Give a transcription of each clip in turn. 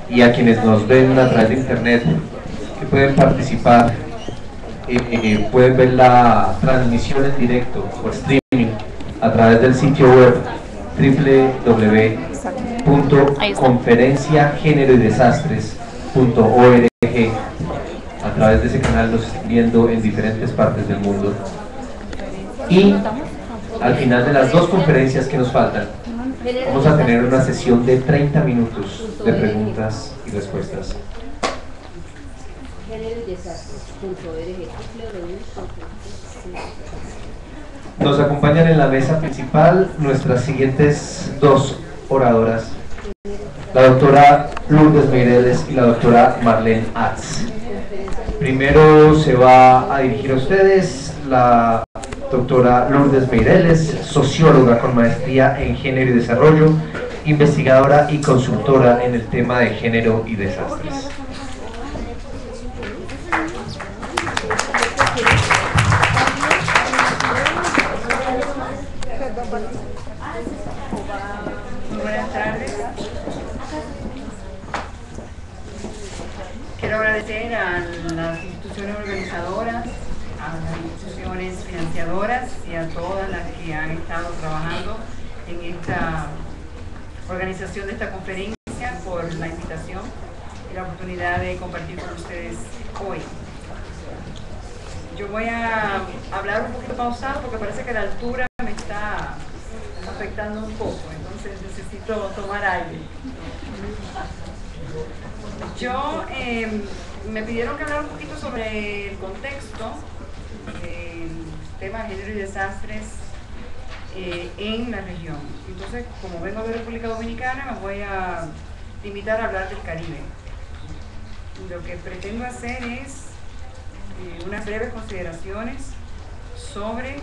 y a quienes nos ven a través de internet que pueden participar, pueden ver la transmisión en directo por streaming a través del sitio web www.conferenciagéneroydesastres.org. A través de ese canal nos están viendo en diferentes partes del mundo. Y al final de las dos conferencias que nos faltan, vamos a tener una sesión de 30 minutos de preguntas y respuestas. Nos acompañan en la mesa principal nuestras siguientes dos oradoras, la doctora Lourdes Meireles y la doctora Marlene Atz. Primero se va a dirigir a ustedes la doctora Lourdes Meireles, socióloga con maestría en género y desarrollo, investigadora y consultora en el tema de género y desastres. Buenas tardes. Quiero agradecer a las instituciones organizadoras, a las instituciones financiadoras y a todas las que han estado trabajando en esta organización de esta conferencia por la invitación y la oportunidad de compartir con ustedes hoy. Yo voy a hablar un poquito pausado porque parece que la altura me está afectando un poco, entonces necesito tomar aire. Me pidieron que hablara un poquito sobre el contexto del tema de género y desastres en la región. Entonces, como vengo de República Dominicana, me voy a limitar a hablar del Caribe. Lo que pretendo hacer es unas breves consideraciones sobre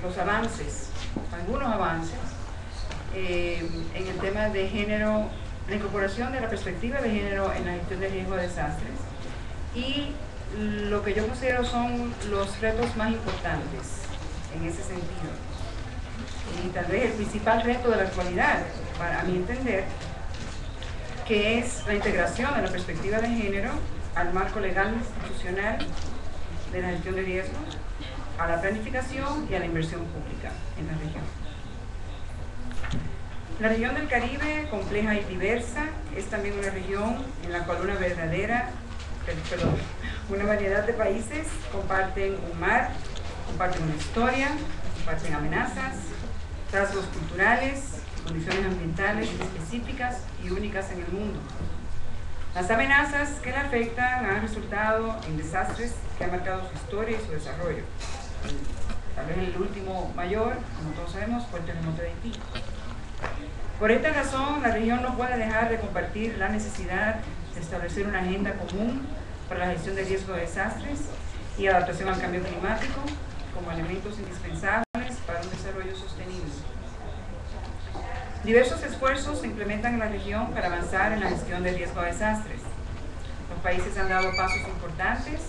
los avances, algunos avances en el tema de género, la incorporación de la perspectiva de género en la gestión de riesgo de desastres y lo que yo considero son los retos más importantes en ese sentido. Y tal vez el principal reto de la actualidad, para mi entender, que es la integración de la perspectiva de género al marco legal institucional de la gestión de riesgos, a la planificación y a la inversión pública en la región. La región del Caribe, compleja y diversa, es también una región en la cual una variedad de países comparten un mar, comparten una historia, comparten amenazas, rasgos culturales, condiciones ambientales específicas y únicas en el mundo. Las amenazas que la afectan han resultado en desastres que han marcado su historia y su desarrollo. Tal vez el último mayor, como todos sabemos, fue el terremoto de Haití. Por esta razón, la región no puede dejar de compartir la necesidad de establecer una agenda común para la gestión de riesgo de desastres y adaptación al cambio climático como elementos indispensables para un desarrollo sostenible. Diversos esfuerzos se implementan en la región para avanzar en la gestión de riesgo de desastres. Los países han dado pasos importantes,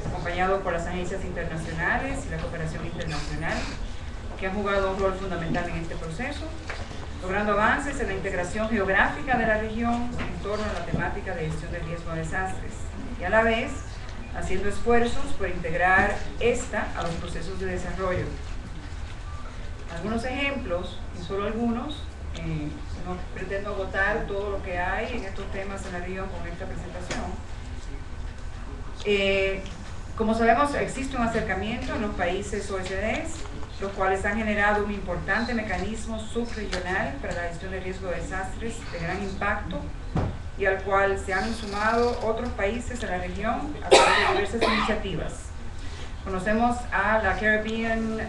acompañados por las agencias internacionales y la cooperación internacional, que han jugado un rol fundamental en este proceso, logrando avances en la integración geográfica de la región en torno a la temática de gestión de riesgo de desastres, y a la vez haciendo esfuerzos por integrar esta a los procesos de desarrollo. Algunos ejemplos, y solo algunos, no pretendo agotar todo lo que hay en estos temas en la región con esta presentación. Como sabemos, existe un acercamiento en los países OSD, los cuales han generado un importante mecanismo subregional para la gestión de riesgo de desastres de gran impacto y al cual se han sumado otros países de la región a través de diversas iniciativas. Conocemos a la Caribbean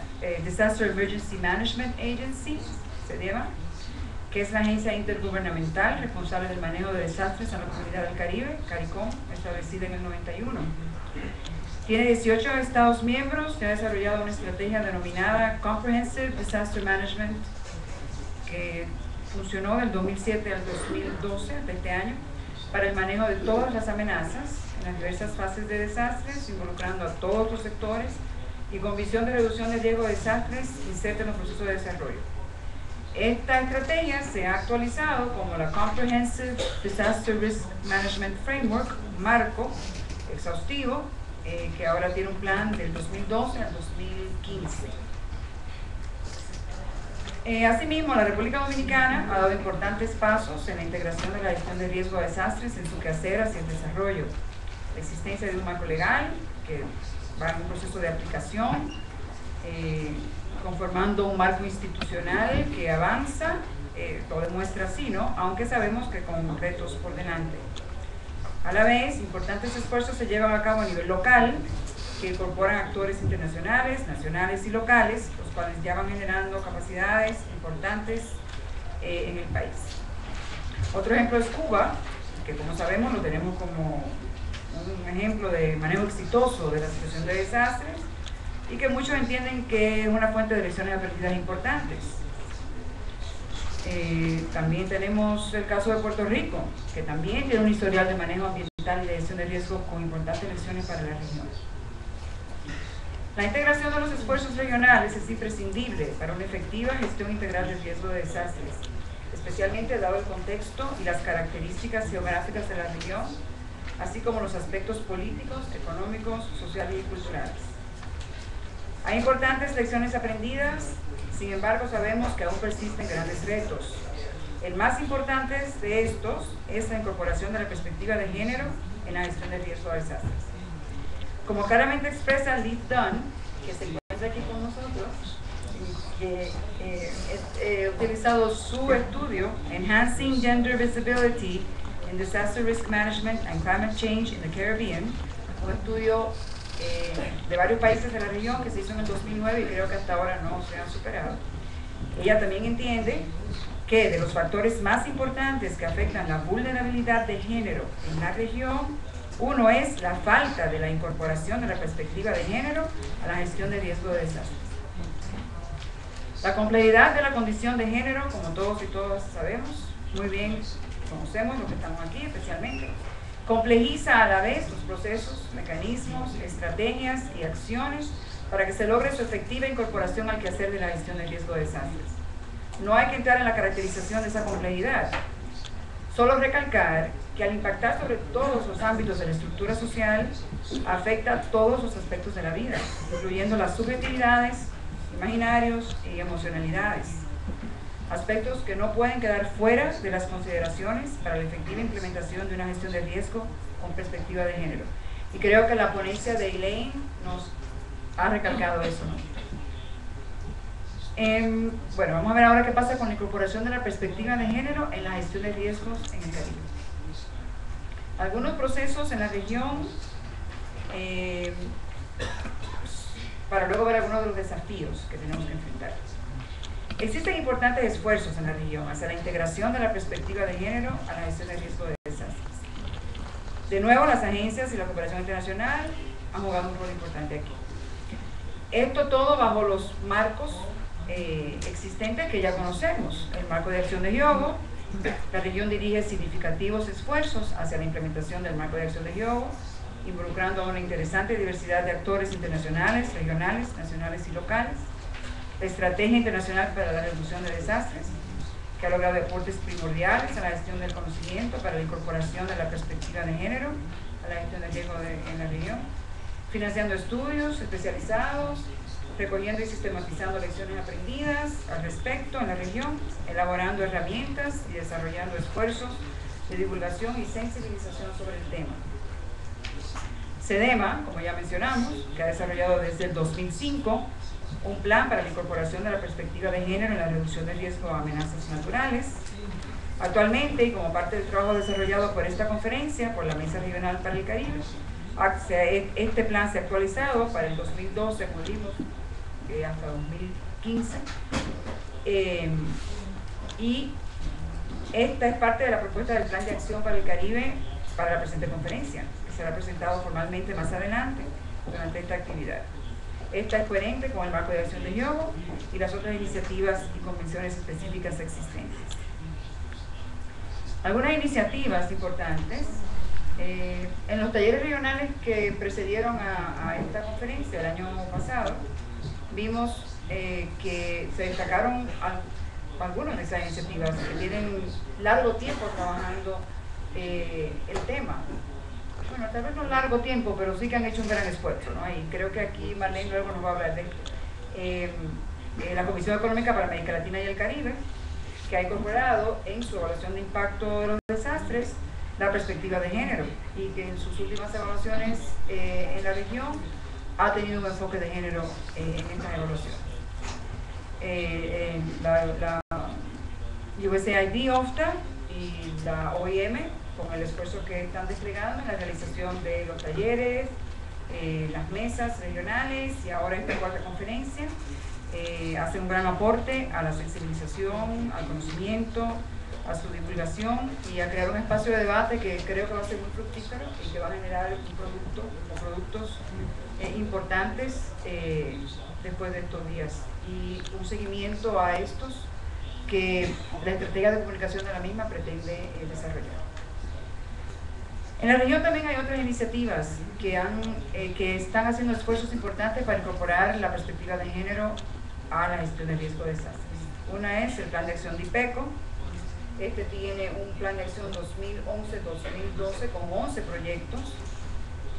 Disaster Emergency Management Agency, CEDEMA, que es la agencia intergubernamental responsable del manejo de desastres en la comunidad del Caribe, CARICOM, establecida en el 91. Tiene 18 estados miembros que ha desarrollado una estrategia denominada Comprehensive Disaster Management, que funcionó del 2007 al 2012, hasta este año, para el manejo de todas las amenazas en las diversas fases de desastres, involucrando a todos los sectores y con visión de reducción del riesgo de desastres inserta en los procesos de desarrollo. Esta estrategia se ha actualizado como la Comprehensive Disaster Risk Management Framework, marco exhaustivo, que ahora tiene un plan del 2012 al 2015. Asimismo, la República Dominicana ha dado importantes pasos en la integración de la gestión de riesgo de desastres en su quehacer hacia el desarrollo. La existencia de un marco legal que va en un proceso de aplicación, conformando un marco institucional que avanza, lo demuestra así, ¿no? Aunque sabemos que con retos por delante. A la vez, importantes esfuerzos se llevan a cabo a nivel local, que incorporan actores internacionales, nacionales y locales, los cuales ya van generando capacidades importantes en el país. Otro ejemplo es Cuba, que como sabemos lo tenemos como un ejemplo de manejo exitoso de la situación de desastres y que muchos entienden que es una fuente de lecciones aprendidas importantes. También tenemos el caso de Puerto Rico, que también tiene un historial de manejo ambiental y de gestión de riesgo con importantes lecciones para la región. La integración de los esfuerzos regionales es imprescindible para una efectiva gestión integral del riesgo de desastres, especialmente dado el contexto y las características geográficas de la región, así como los aspectos políticos, económicos, sociales y culturales. Hay importantes lecciones aprendidas, sin embargo sabemos que aún persisten grandes retos. El más importante de estos es la incorporación de la perspectiva de género en la gestión del riesgo de desastres. Como claramente expresa Liv Dunn, que se encuentra aquí con nosotros, que he utilizado su estudio Enhancing Gender Visibility in Disaster Risk Management and Climate Change in the Caribbean, un estudio de varios países de la región que se hizo en el 2009 y creo que hasta ahora no se han superado. Ella también entiende que de los factores más importantes que afectan la vulnerabilidad de género en la región, uno es la falta de la incorporación de la perspectiva de género a la gestión de riesgo de desastres. La complejidad de la condición de género, como todos y todas sabemos, muy bien conocemos los que estamos aquí especialmente, complejiza a la vez los procesos, mecanismos, estrategias y acciones para que se logre su efectiva incorporación al quehacer de la gestión de riesgo de desastres. No hay que entrar en la caracterización de esa complejidad, solo recalcar que al impactar sobre todos los ámbitos de la estructura social, afecta a todos los aspectos de la vida, incluyendo las subjetividades, imaginarios y emocionalidades, aspectos que no pueden quedar fuera de las consideraciones para la efectiva implementación de una gestión de riesgo con perspectiva de género. Y creo que la ponencia de Elaine nos ha recalcado eso, ¿no? Bueno, vamos a ver ahora qué pasa con la incorporación de la perspectiva de género en la gestión de riesgos en el Caribe. Algunos procesos en la región, para luego ver algunos de los desafíos que tenemos que enfrentar. Existen importantes esfuerzos en la región hacia la integración de la perspectiva de género a la gestión de riesgo de desastres. De nuevo, las agencias y la cooperación internacional han jugado un rol importante aquí. Esto todo bajo los marcos existentes que ya conocemos. El marco de acción de Hyogo. La región dirige significativos esfuerzos hacia la implementación del marco de acción de Hyogo, involucrando a una interesante diversidad de actores internacionales, regionales, nacionales y locales. La Estrategia Internacional para la Reducción de Desastres, que ha logrado aportes primordiales a la gestión del conocimiento para la incorporación de la perspectiva de género a la gestión del riesgo en la región, financiando estudios especializados, recogiendo y sistematizando lecciones aprendidas al respecto en la región, elaborando herramientas y desarrollando esfuerzos de divulgación y sensibilización sobre el tema. CEDEMA, como ya mencionamos, que ha desarrollado desde el 2005 un plan para la incorporación de la perspectiva de género en la reducción de riesgo a amenazas naturales. Actualmente, y como parte del trabajo desarrollado por esta conferencia, por la Mesa Regional para el Caribe, este plan se ha actualizado para el 2012, como dijimos, hasta 2015, y esta es parte de la propuesta del Plan de Acción para el Caribe para la presente conferencia, que será presentado formalmente más adelante durante esta actividad. Esta es coherente con el marco de acción de Hyogo y las otras iniciativas y convenciones específicas existentes. Algunas iniciativas importantes. En los talleres regionales que precedieron a esta conferencia el año pasado, vimos que se destacaron algunas de esas iniciativas que tienen largo tiempo trabajando el tema. Bueno, tal vez no largo tiempo, pero sí que han hecho un gran esfuerzo, ¿no? Y creo que aquí Marlene luego nos va a hablar de la Comisión Económica para América Latina y el Caribe, que ha incorporado en su evaluación de impacto de los desastres la perspectiva de género, y que en sus últimas evaluaciones en la región ha tenido un enfoque de género en estas evaluaciones. La USAID, OFTA y la OIM, con el esfuerzo que están desplegando en la realización de los talleres, las mesas regionales y ahora esta cuarta conferencia, hace un gran aporte a la sensibilización, al conocimiento, a su divulgación y a crear un espacio de debate que creo que va a ser muy fructífero y que va a generar productos importantes después de estos días, y un seguimiento a estos que la estrategia de comunicación de la misma pretende desarrollar. En la región también hay otras iniciativas que están haciendo esfuerzos importantes para incorporar la perspectiva de género a la gestión de riesgo de desastres. Una es el Plan de Acción de IPECO. Este tiene un Plan de Acción 2011-2012 con 11 proyectos.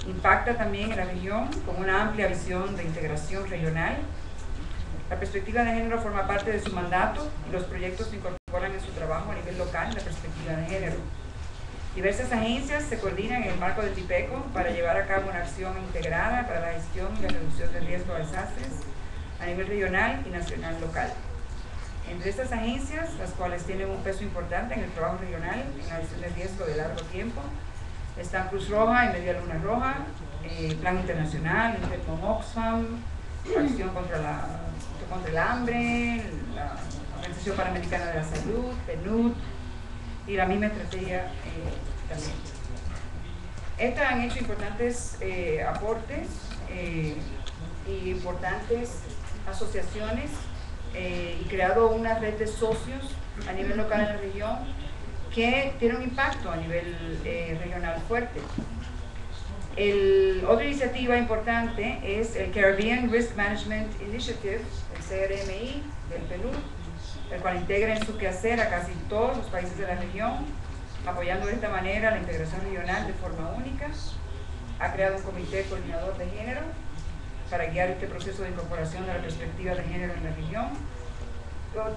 Impacta también en la región con una amplia visión de integración regional. La perspectiva de género forma parte de su mandato y los proyectos se incorporan en su trabajo a nivel local la perspectiva de género. Diversas agencias se coordinan en el marco del IPECO para llevar a cabo una acción integrada para la gestión y la reducción del riesgo de desastres a nivel regional y nacional local. Entre estas agencias, las cuales tienen un peso importante en el trabajo regional en la gestión de riesgo de largo tiempo, están Cruz Roja y Media Luna Roja, Plan Internacional, Interpol Oxfam, Acción contra el Hambre, la Organización Panamericana de la Salud, PNUD, y la misma estrategia también. Estas han hecho importantes aportes y importantes asociaciones y creado una red de socios a nivel local en la región que tiene un impacto a nivel regional fuerte. Otra iniciativa importante es el Caribbean Risk Management Initiative, el CRMI del Perú, el cual integra en su quehacer a casi todos los países de la región, apoyando de esta manera la integración regional de forma única. Ha creado un comité coordinador de género para guiar este proceso de incorporación de la perspectiva de género en la región,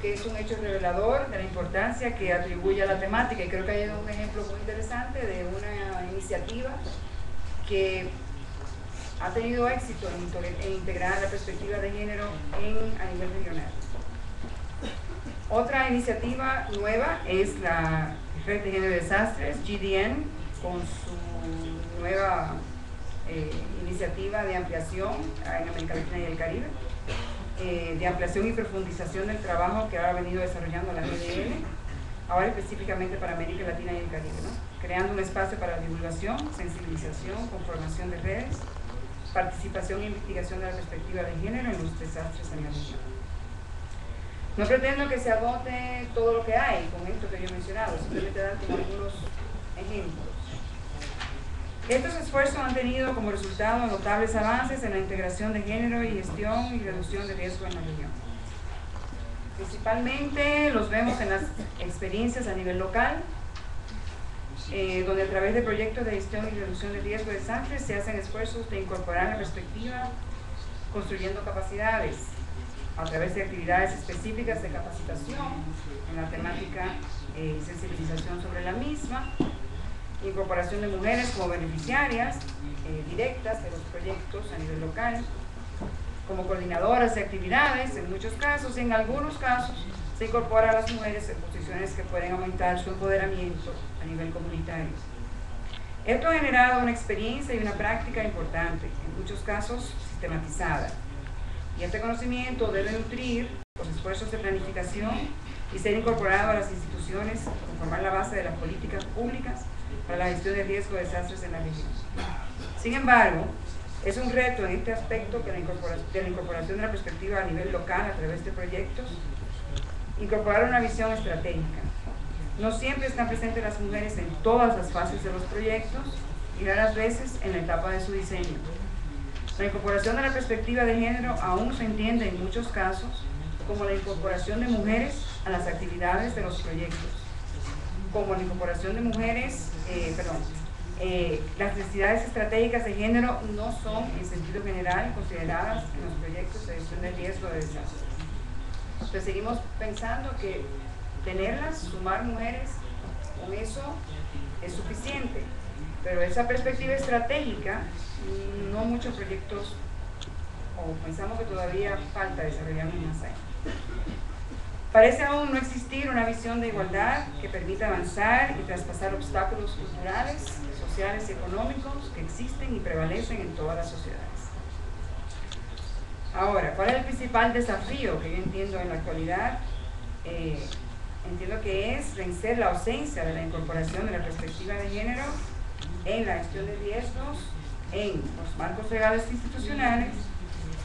que es un hecho revelador de la importancia que atribuye a la temática, y creo que hay un ejemplo muy interesante de una iniciativa que ha tenido éxito en integrar la perspectiva de género a nivel regional. Otra iniciativa nueva es la Red de Género de Desastres, GDN, con su nueva iniciativa de ampliación en América Latina y el Caribe, de ampliación y profundización del trabajo que ha venido desarrollando la GDN, ahora específicamente para América Latina y el Caribe, ¿no? Creando un espacio para la divulgación, sensibilización, conformación de redes, participación e investigación de la perspectiva de género en los desastres en la región. No pretendo que se agote todo lo que hay con esto que yo he mencionado, simplemente dar como algunos ejemplos. Estos esfuerzos han tenido como resultado notables avances en la integración de género y gestión y reducción de riesgo en la región. Principalmente los vemos en las experiencias a nivel local, donde a través de proyectos de gestión y reducción de riesgo de desastres se hacen esfuerzos de incorporar la perspectiva, construyendo capacidades a través de actividades específicas de capacitación en la temática y sensibilización sobre la misma, incorporación de mujeres como beneficiarias directas de los proyectos a nivel local, como coordinadoras de actividades en muchos casos, y en algunos casos se incorpora a las mujeres en posiciones que pueden aumentar su empoderamiento a nivel comunitario. Esto ha generado una experiencia y una práctica importante, en muchos casos sistematizada, y este conocimiento debe nutrir los esfuerzos de planificación y ser incorporado a las instituciones, conformar la base de las políticas públicas para la gestión de riesgo de desastres en la región. Sin embargo, es un reto en este aspecto que de la incorporación de la perspectiva a nivel local a través de proyectos, incorporar una visión estratégica. No siempre están presentes las mujeres en todas las fases de los proyectos y raras veces en la etapa de su diseño. La incorporación de la perspectiva de género aún se entiende en muchos casos como la incorporación de mujeres a las actividades de los proyectos, como la incorporación de mujeres, las necesidades estratégicas de género no son en sentido general consideradas en los proyectos de gestión de riesgo de desastre. Entonces seguimos pensando que tenerlas, sumar mujeres, con eso es suficiente, pero esa perspectiva estratégica, no muchos proyectos, o pensamos que todavía falta desarrollar más ahí. Parece aún no existir una visión de igualdad que permita avanzar y traspasar obstáculos culturales, sociales y económicos que existen y prevalecen en todas las sociedades. Ahora, ¿cuál es el principal desafío que yo entiendo en la actualidad? Entiendo que es vencer la ausencia de la incorporación de la perspectiva de género en la gestión de riesgos, en los marcos legales e institucionales,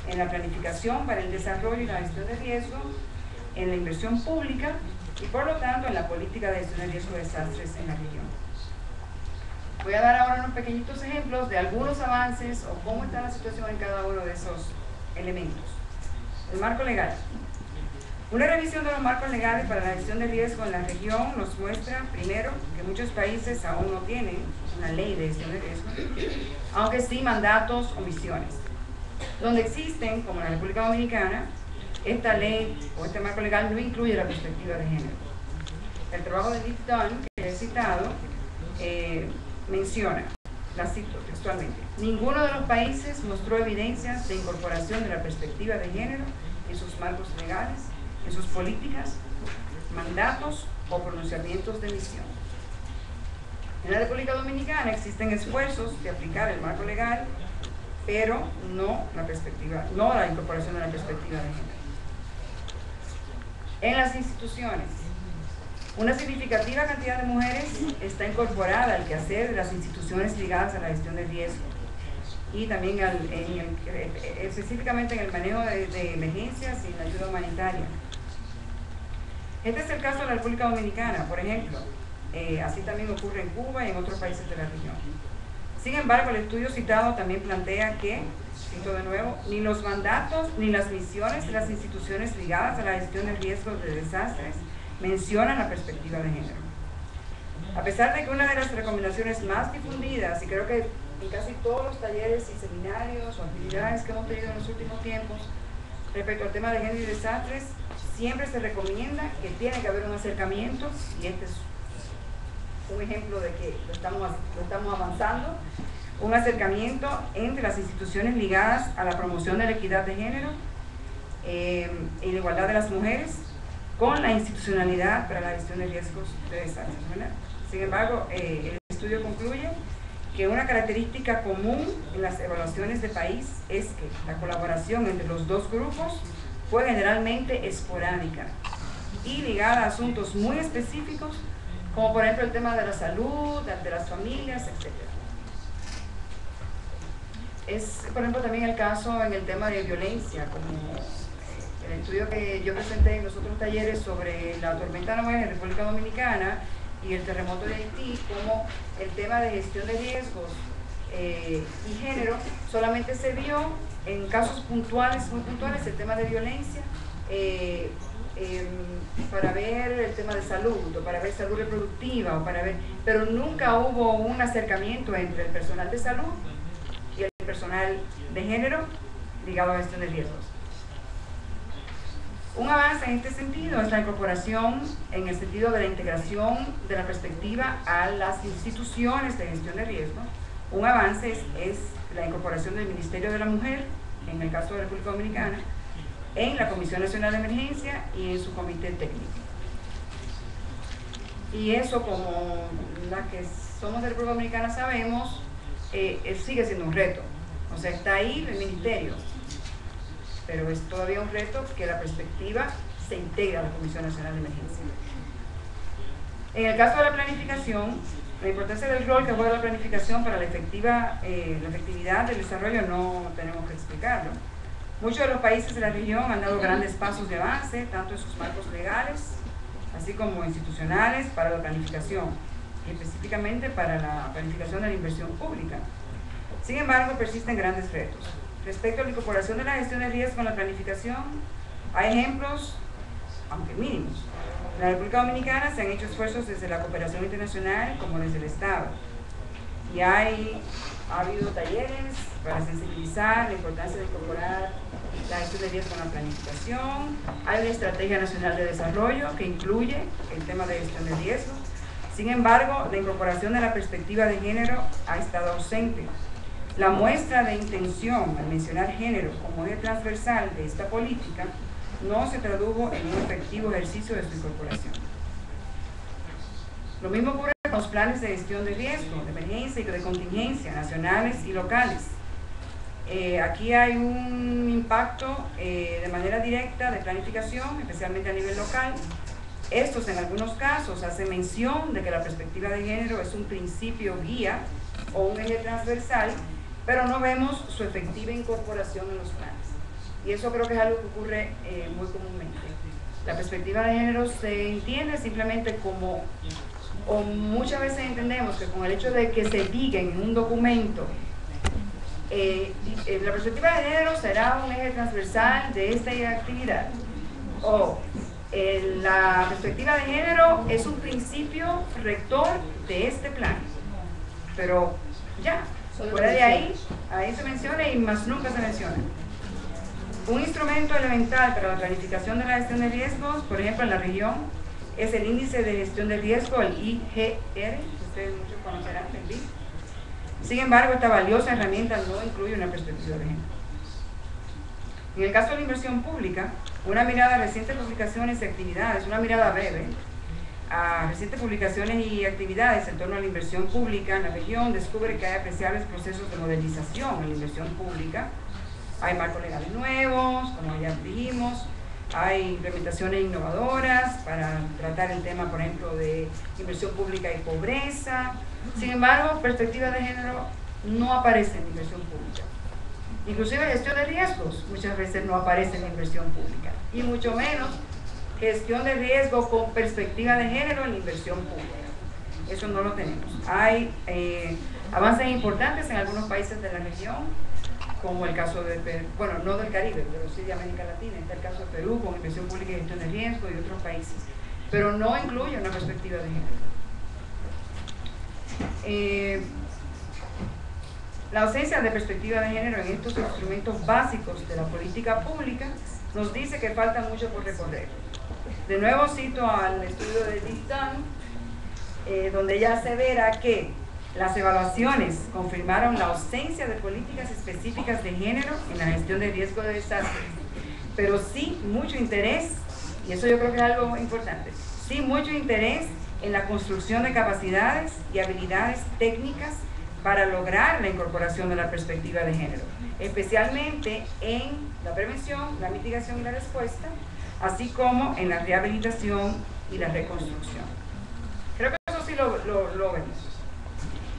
en la planificación para el desarrollo y la gestión de riesgo, en la inversión pública y por lo tanto en la política de gestión de riesgo de desastres en la región. Voy a dar ahora unos pequeñitos ejemplos de algunos avances o cómo está la situación en cada uno de esos elementos. El marco legal. Una revisión de los marcos legales para la gestión de riesgo en la región nos muestra, primero, que muchos países aún no tienen una ley de gestión de riesgo, aunque sí mandatos o misiones. Donde existen, como en la República Dominicana, esta ley o este marco legal no incluye la perspectiva de género. El trabajo de Liv Dunn, que he citado, menciona, la cito textualmente, ninguno de los países mostró evidencias de incorporación de la perspectiva de género en sus marcos legales, en sus políticas, mandatos o pronunciamientos de misión. En la República Dominicana existen esfuerzos de aplicar el marco legal, pero no la incorporación de la perspectiva de género. En las instituciones, una significativa cantidad de mujeres está incorporada al quehacer de las instituciones ligadas a la gestión de riesgo y también específicamente en el manejo de emergencias y en la ayuda humanitaria. Este es el caso de la República Dominicana, por ejemplo. Así también ocurre en Cuba y en otros países de la región. Sin embargo, el estudio citado también plantea que, cito de nuevo, ni los mandatos ni las misiones de las instituciones ligadas a la gestión de riesgos de desastres mencionan la perspectiva de género. A pesar de que una de las recomendaciones más difundidas, y creo que en casi todos los talleres y seminarios o actividades que hemos tenido en los últimos tiempos respecto al tema de género y desastres, siempre se recomienda que tiene que haber un acercamiento, y este es un ejemplo de que lo estamos avanzando, un acercamiento entre las instituciones ligadas a la promoción de la equidad de género y la igualdad de las mujeres con la institucionalidad para la gestión de riesgos de desastres, ¿verdad? Sin embargo, el estudio concluye que una característica común en las evaluaciones de país es que la colaboración entre los dos grupos fue generalmente esporádica y ligada a asuntos muy específicos, como por ejemplo el tema de la salud, de las familias, etc. Es, por ejemplo, también el caso en el tema de violencia, como el estudio que yo presenté en los otros talleres sobre la tormenta Noel en República Dominicana y el terremoto de Haití, como el tema de gestión de riesgos y género solamente se vio en casos puntuales, muy puntuales, el tema de violencia, para ver el tema de salud, o para ver salud reproductiva, pero nunca hubo un acercamiento entre el personal de salud y el personal de género ligado a gestión de riesgos. Un avance en este sentido es la incorporación en el sentido de la integración de la perspectiva a las instituciones de gestión de riesgo. Un avance es la incorporación del Ministerio de la Mujer, en el caso de la República Dominicana, en la Comisión Nacional de Emergencia y en su comité técnico. Y eso, como las que somos de la República Dominicana sabemos, sigue siendo un reto. O sea, está ahí el ministerio, pero es todavía un reto que la perspectiva se integre a la Comisión Nacional de Emergencia. En el caso de la planificación, la importancia del rol que juega la planificación para la efectividad del desarrollo no tenemos que explicarlo. Muchos de los países de la región han dado grandes pasos de avance, tanto en sus marcos legales, así como institucionales, para la planificación, y específicamente para la planificación de la inversión pública. Sin embargo, persisten grandes retos. Respecto a la incorporación de la gestión de riesgo en la planificación, Hay ejemplos, aunque mínimos. En la República Dominicana se han hecho esfuerzos desde la cooperación internacional como desde el Estado. Y ha habido talleres para sensibilizar la importancia de incorporar la gestión de riesgo en la planificación. Hay una estrategia nacional de desarrollo que incluye el tema de gestión de riesgo. Sin embargo, la incorporación de la perspectiva de género ha estado ausente. La muestra de intención al mencionar género como eje transversal de esta política no se tradujo en un efectivo ejercicio de su incorporación. Lo mismo ocurre con los planes de gestión de riesgo, de emergencia y de contingencia, nacionales y locales. Aquí hay un impacto de manera directa de planificación, especialmente a nivel local. Estos, en algunos casos, hacen mención de que la perspectiva de género es un principio guía o un eje transversal, pero no vemos su efectiva incorporación en los planes. Y eso creo que es algo que ocurre muy comúnmente. La perspectiva de género se entiende simplemente como, o muchas veces entendemos que con el hecho de que se diga en un documento la perspectiva de género será un eje transversal de esta actividad, o la perspectiva de género es un principio rector de este plan, pero ya, fuera de ahí se menciona y más nunca se menciona. Un instrumento elemental para la planificación de la gestión de riesgos, por ejemplo en la región, es el índice de gestión de riesgo, el IGR, ustedes muchos conocerán el BID. Sin embargo, esta valiosa herramienta no incluye una perspectiva de género. En el caso de la inversión pública, una mirada a recientes publicaciones y actividades, una mirada breve a recientes publicaciones y actividades en torno a la inversión pública en la región, descubre que hay apreciables procesos de modernización en la inversión pública. Hay marcos legales nuevos, como ya dijimos, hay implementaciones innovadoras para tratar el tema, por ejemplo, de inversión pública y pobreza. Sin embargo, perspectiva de género no aparece en inversión pública. Inclusive gestión de riesgos muchas veces no aparece en la inversión pública, y mucho menos gestión de riesgo con perspectiva de género en la inversión pública. Eso no lo tenemos. Hay avances importantes en algunos países de la región, como el caso de Perú, bueno, no del Caribe, pero sí de América Latina. Está el caso de Perú con inversión pública y gestión de riesgo, y otros países, pero no incluye una perspectiva de género. La ausencia de perspectiva de género en estos instrumentos básicos de la política pública nos dice que falta mucho por recorrer. De nuevo cito al estudio de Distan, donde ya se verá que las evaluaciones confirmaron la ausencia de políticas específicas de género en la gestión de riesgo de desastres, pero sí mucho interés, y eso yo creo que es algo importante, sí mucho interés en la construcción de capacidades y habilidades técnicas para lograr la incorporación de la perspectiva de género, especialmente en la prevención, la mitigación y la respuesta, así como en la rehabilitación y la reconstrucción. Creo que eso sí lo vemos.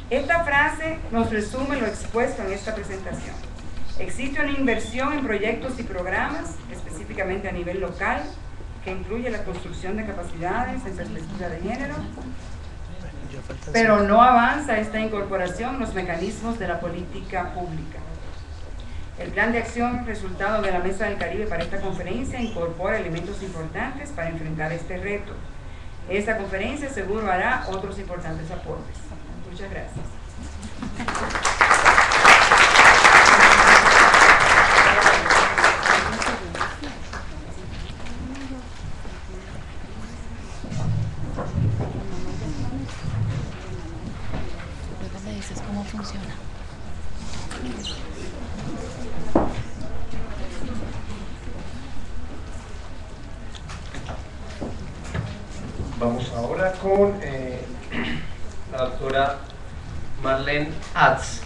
Esta frase nos resume lo expuesto en esta presentación. Existe una inversión en proyectos y programas, específicamente a nivel local, que incluye la construcción de capacidades en perspectiva de género, pero no avanza esta incorporación en los mecanismos de la política pública. El plan de acción resultado de la Mesa del Caribe para esta conferencia incorpora elementos importantes para enfrentar este reto. Esta conferencia seguro hará otros importantes aportes. Muchas gracias. Luego me dices cómo funciona. Vamos ahora con la doctora Marlene Atz,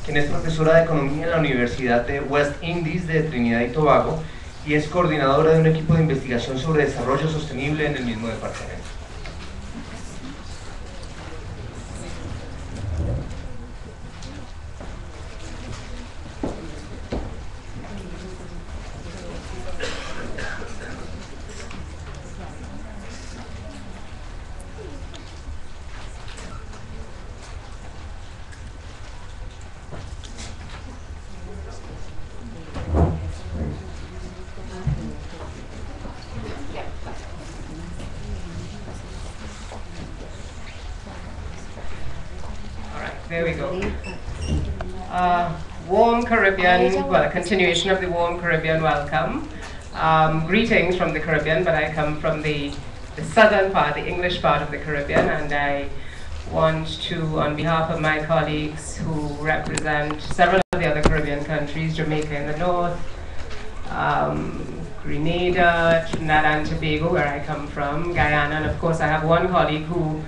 quien es profesora de Economía en la Universidad de West Indies de Trinidad y Tobago y es coordinadora de un equipo de investigación sobre desarrollo sostenible en el mismo departamento. There we go. Warm Caribbean, well, a continuation of the warm Caribbean welcome. Greetings from the Caribbean, but I come from the southern part, the English part of the Caribbean, and I want to, on behalf of my colleagues who represent several of the other Caribbean countries, Jamaica in the north, Grenada, Trinidad and Tobago, where I come from, Guyana, and of course I have one colleague who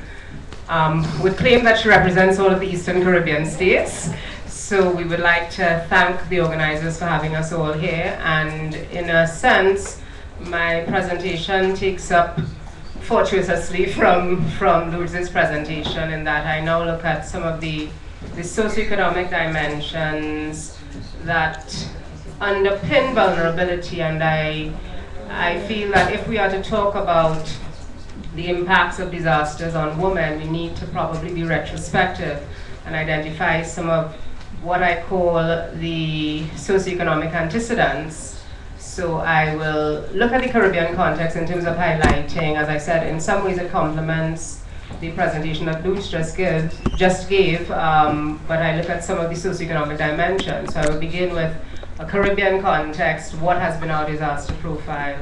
would claim that she represents all of the Eastern Caribbean states. So we would like to thank the organizers for having us all here, and in a sense, my presentation takes up fortuitously from Lourdes's presentation, in that I now look at some of the socioeconomic dimensions that underpin vulnerability, and I feel that if we are to talk about the impacts of disasters on women, we need to probably be retrospective and identify some of what I call the socioeconomic antecedents. So I will look at the Caribbean context in terms of highlighting, as I said, in some ways it complements the presentation that Lourdes just gave, but I look at some of the socioeconomic dimensions. So I will begin with a Caribbean context, what has been our disaster profile,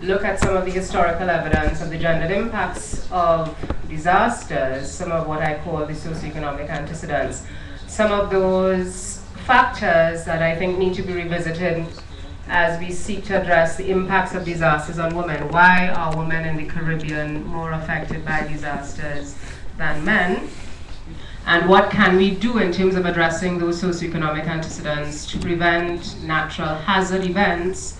look at some of the historical evidence of the gendered impacts of disasters, some of what I call the socioeconomic antecedents, some of those factors that I think need to be revisited as we seek to address the impacts of disasters on women. Why are women in the Caribbean more affected by disasters than men? And what can we do in terms of addressing those socioeconomic antecedents to prevent natural hazard events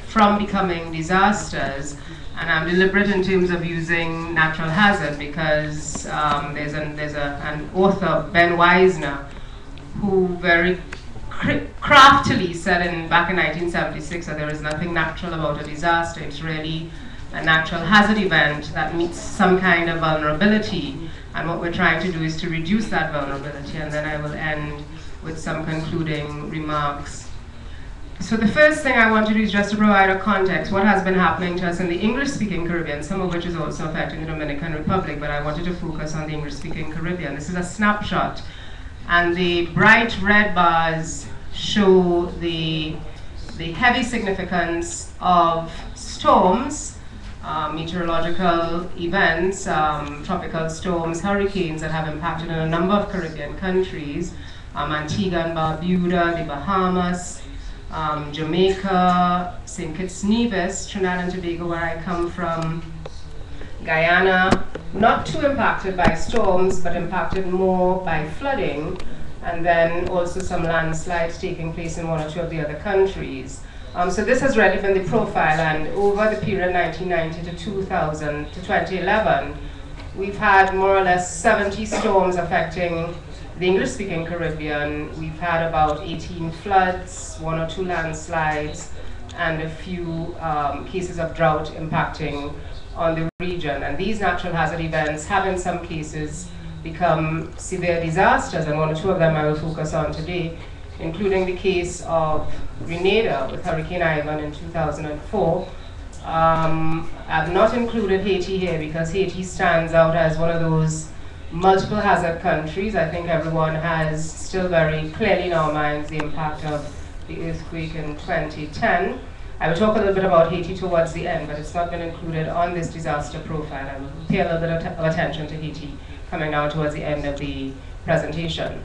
from becoming disasters? And I'm deliberate in terms of using natural hazard because there's an author, Ben Weisner, who very craftily said back in 1976 that there is nothing natural about a disaster. It's really a natural hazard event that meets some kind of vulnerability. And what we're trying to do is to reduce that vulnerability. And then I will end with some concluding remarks. So the first thing I want to do is just to provide a context. What has been happening to us in the English-speaking Caribbean, some of which is also affecting the Dominican Republic, but I wanted to focus on the English-speaking Caribbean. This is a snapshot. And the bright red bars show the heavy significance of storms, meteorological events, tropical storms, hurricanes that have impacted in a number of Caribbean countries, Antigua and Barbuda, the Bahamas, Jamaica, St. Kitts Nevis, Trinidad and Tobago, where I come from, Guyana, not too impacted by storms, but impacted more by flooding, and then also some landslides taking place in one or two of the other countries. So this has really been the profile, and over the period 1990 to 2000 to 2011, we've had more or less 70 storms affecting the English-speaking Caribbean. We've had about 18 floods, 1 or 2 landslides, and a few cases of drought impacting on the region. And these natural hazard events have in some cases become severe disasters, and 1 or 2 of them I will focus on today, including the case of Grenada with Hurricane Ivan in 2004. I've not included Haiti here because Haiti stands out as one of those multiple hazard countries. I think everyone has still very clearly in our minds the impact of the earthquake in 2010. I will talk a little bit about Haiti towards the end, but it's not been included on this disaster profile. I will pay a little bit of attention to Haiti coming now towards the end of the presentation.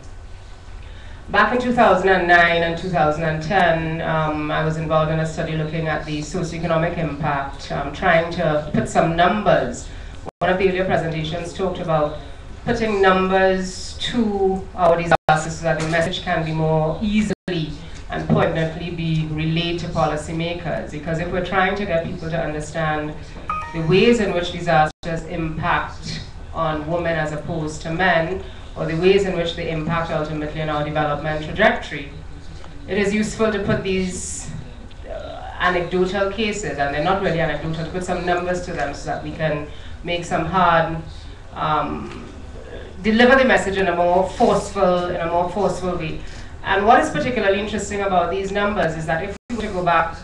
Back in 2009 and 2010, I was involved in a study looking at the socioeconomic impact, trying to put some numbers. One of the earlier presentations talked about putting numbers to our disasters so that the message can be more easily and poignantly be relayed to policymakers. Because if we're trying to get people to understand the ways in which disasters impact on women as opposed to men, or the ways in which they impact ultimately on our development trajectory, it is useful to put these anecdotal cases, and they're not really anecdotal, to put some numbers to them so that we can make some hard, deliver the message in a more forceful way. And what is particularly interesting about these numbers is that if we were to go back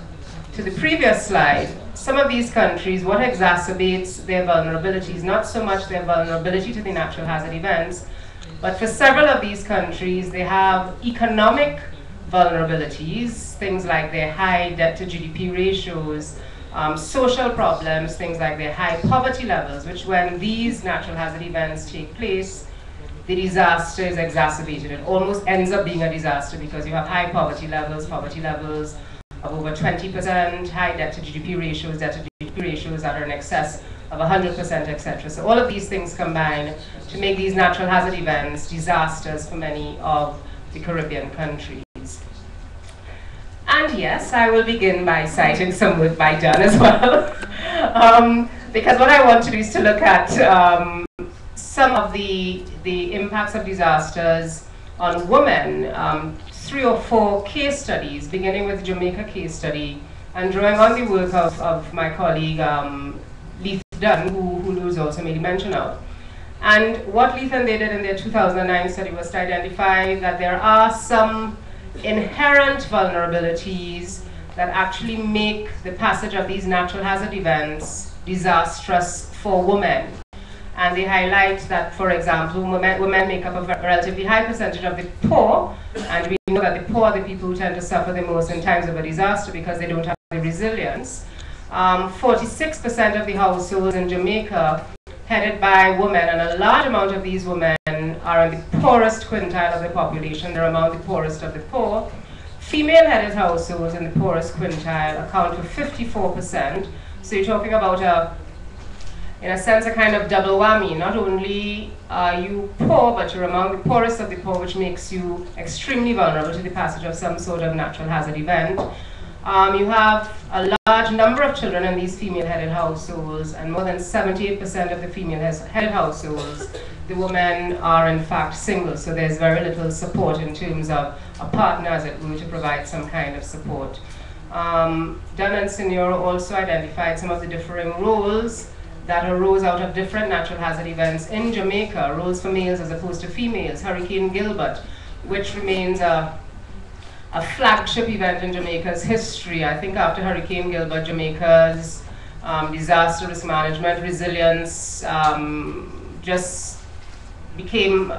to the previous slide, some of these countries, what exacerbates their vulnerabilities, not so much their vulnerability to the natural hazard events, But for several of these countries, they have economic vulnerabilities, things like their high debt to GDP ratios, social problems, things like their high poverty levels, which when these natural hazard events take place, the disaster is exacerbated. It almost ends up being a disaster because you have high poverty levels of over 20%, high debt to GDP ratios, debt to GDP ratios that are in excess of 100%, etc. So all of these things combine to make these natural hazard events disasters for many of the Caribbean countries. And yes, I will begin by citing some work by Dunn as well, because what I want to do is to look at some of the impacts of disasters on women, 3 or 4 case studies, beginning with the Jamaica case study, and drawing on the work of my colleague Leith Dunn, who Luz also made mention of. And what Leith and they did in their 2009 study was to identify that there are some inherent vulnerabilities that actually make the passage of these natural hazard events disastrous for women. And they highlight that, for example, women make up a relatively high percentage of the poor, and we know that the poor are the people who tend to suffer the most in times of a disaster because they don't have the resilience. 46% of the households in Jamaica headed by women, and a large amount of these women are in the poorest quintile of the population. They're among the poorest of the poor. Female-headed households in the poorest quintile account for 54%. So you're talking about in a sense, a kind of double whammy. Not only are you poor, but you're among the poorest of the poor, which makes you extremely vulnerable to the passage of some sort of natural hazard event. You have a large number of children in these female-headed households, and more than 78% of the female-headed households, the women are in fact single, so there's very little support in terms of a partner, as it were, to provide some kind of support. Dunn and Signora also identified some of the differing roles that arose out of different natural hazard events in Jamaica, roles for males as opposed to females. Hurricane Gilbert, which remains a flagship event in Jamaica's history. I think after Hurricane Gilbert, Jamaica's disaster risk management, resilience just became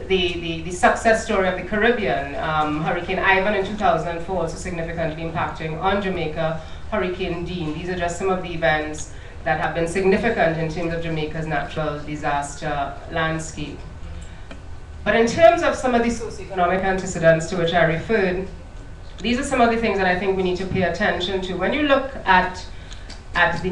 the success story of the Caribbean. Hurricane Ivan in 2004 also significantly impacting on Jamaica. Hurricane Dean, these are just some of the events that have been significant in terms of Jamaica's natural disaster landscape. But in terms of some of the socioeconomic antecedents to which I referred, these are some of the things that I think we need to pay attention to. When you look at the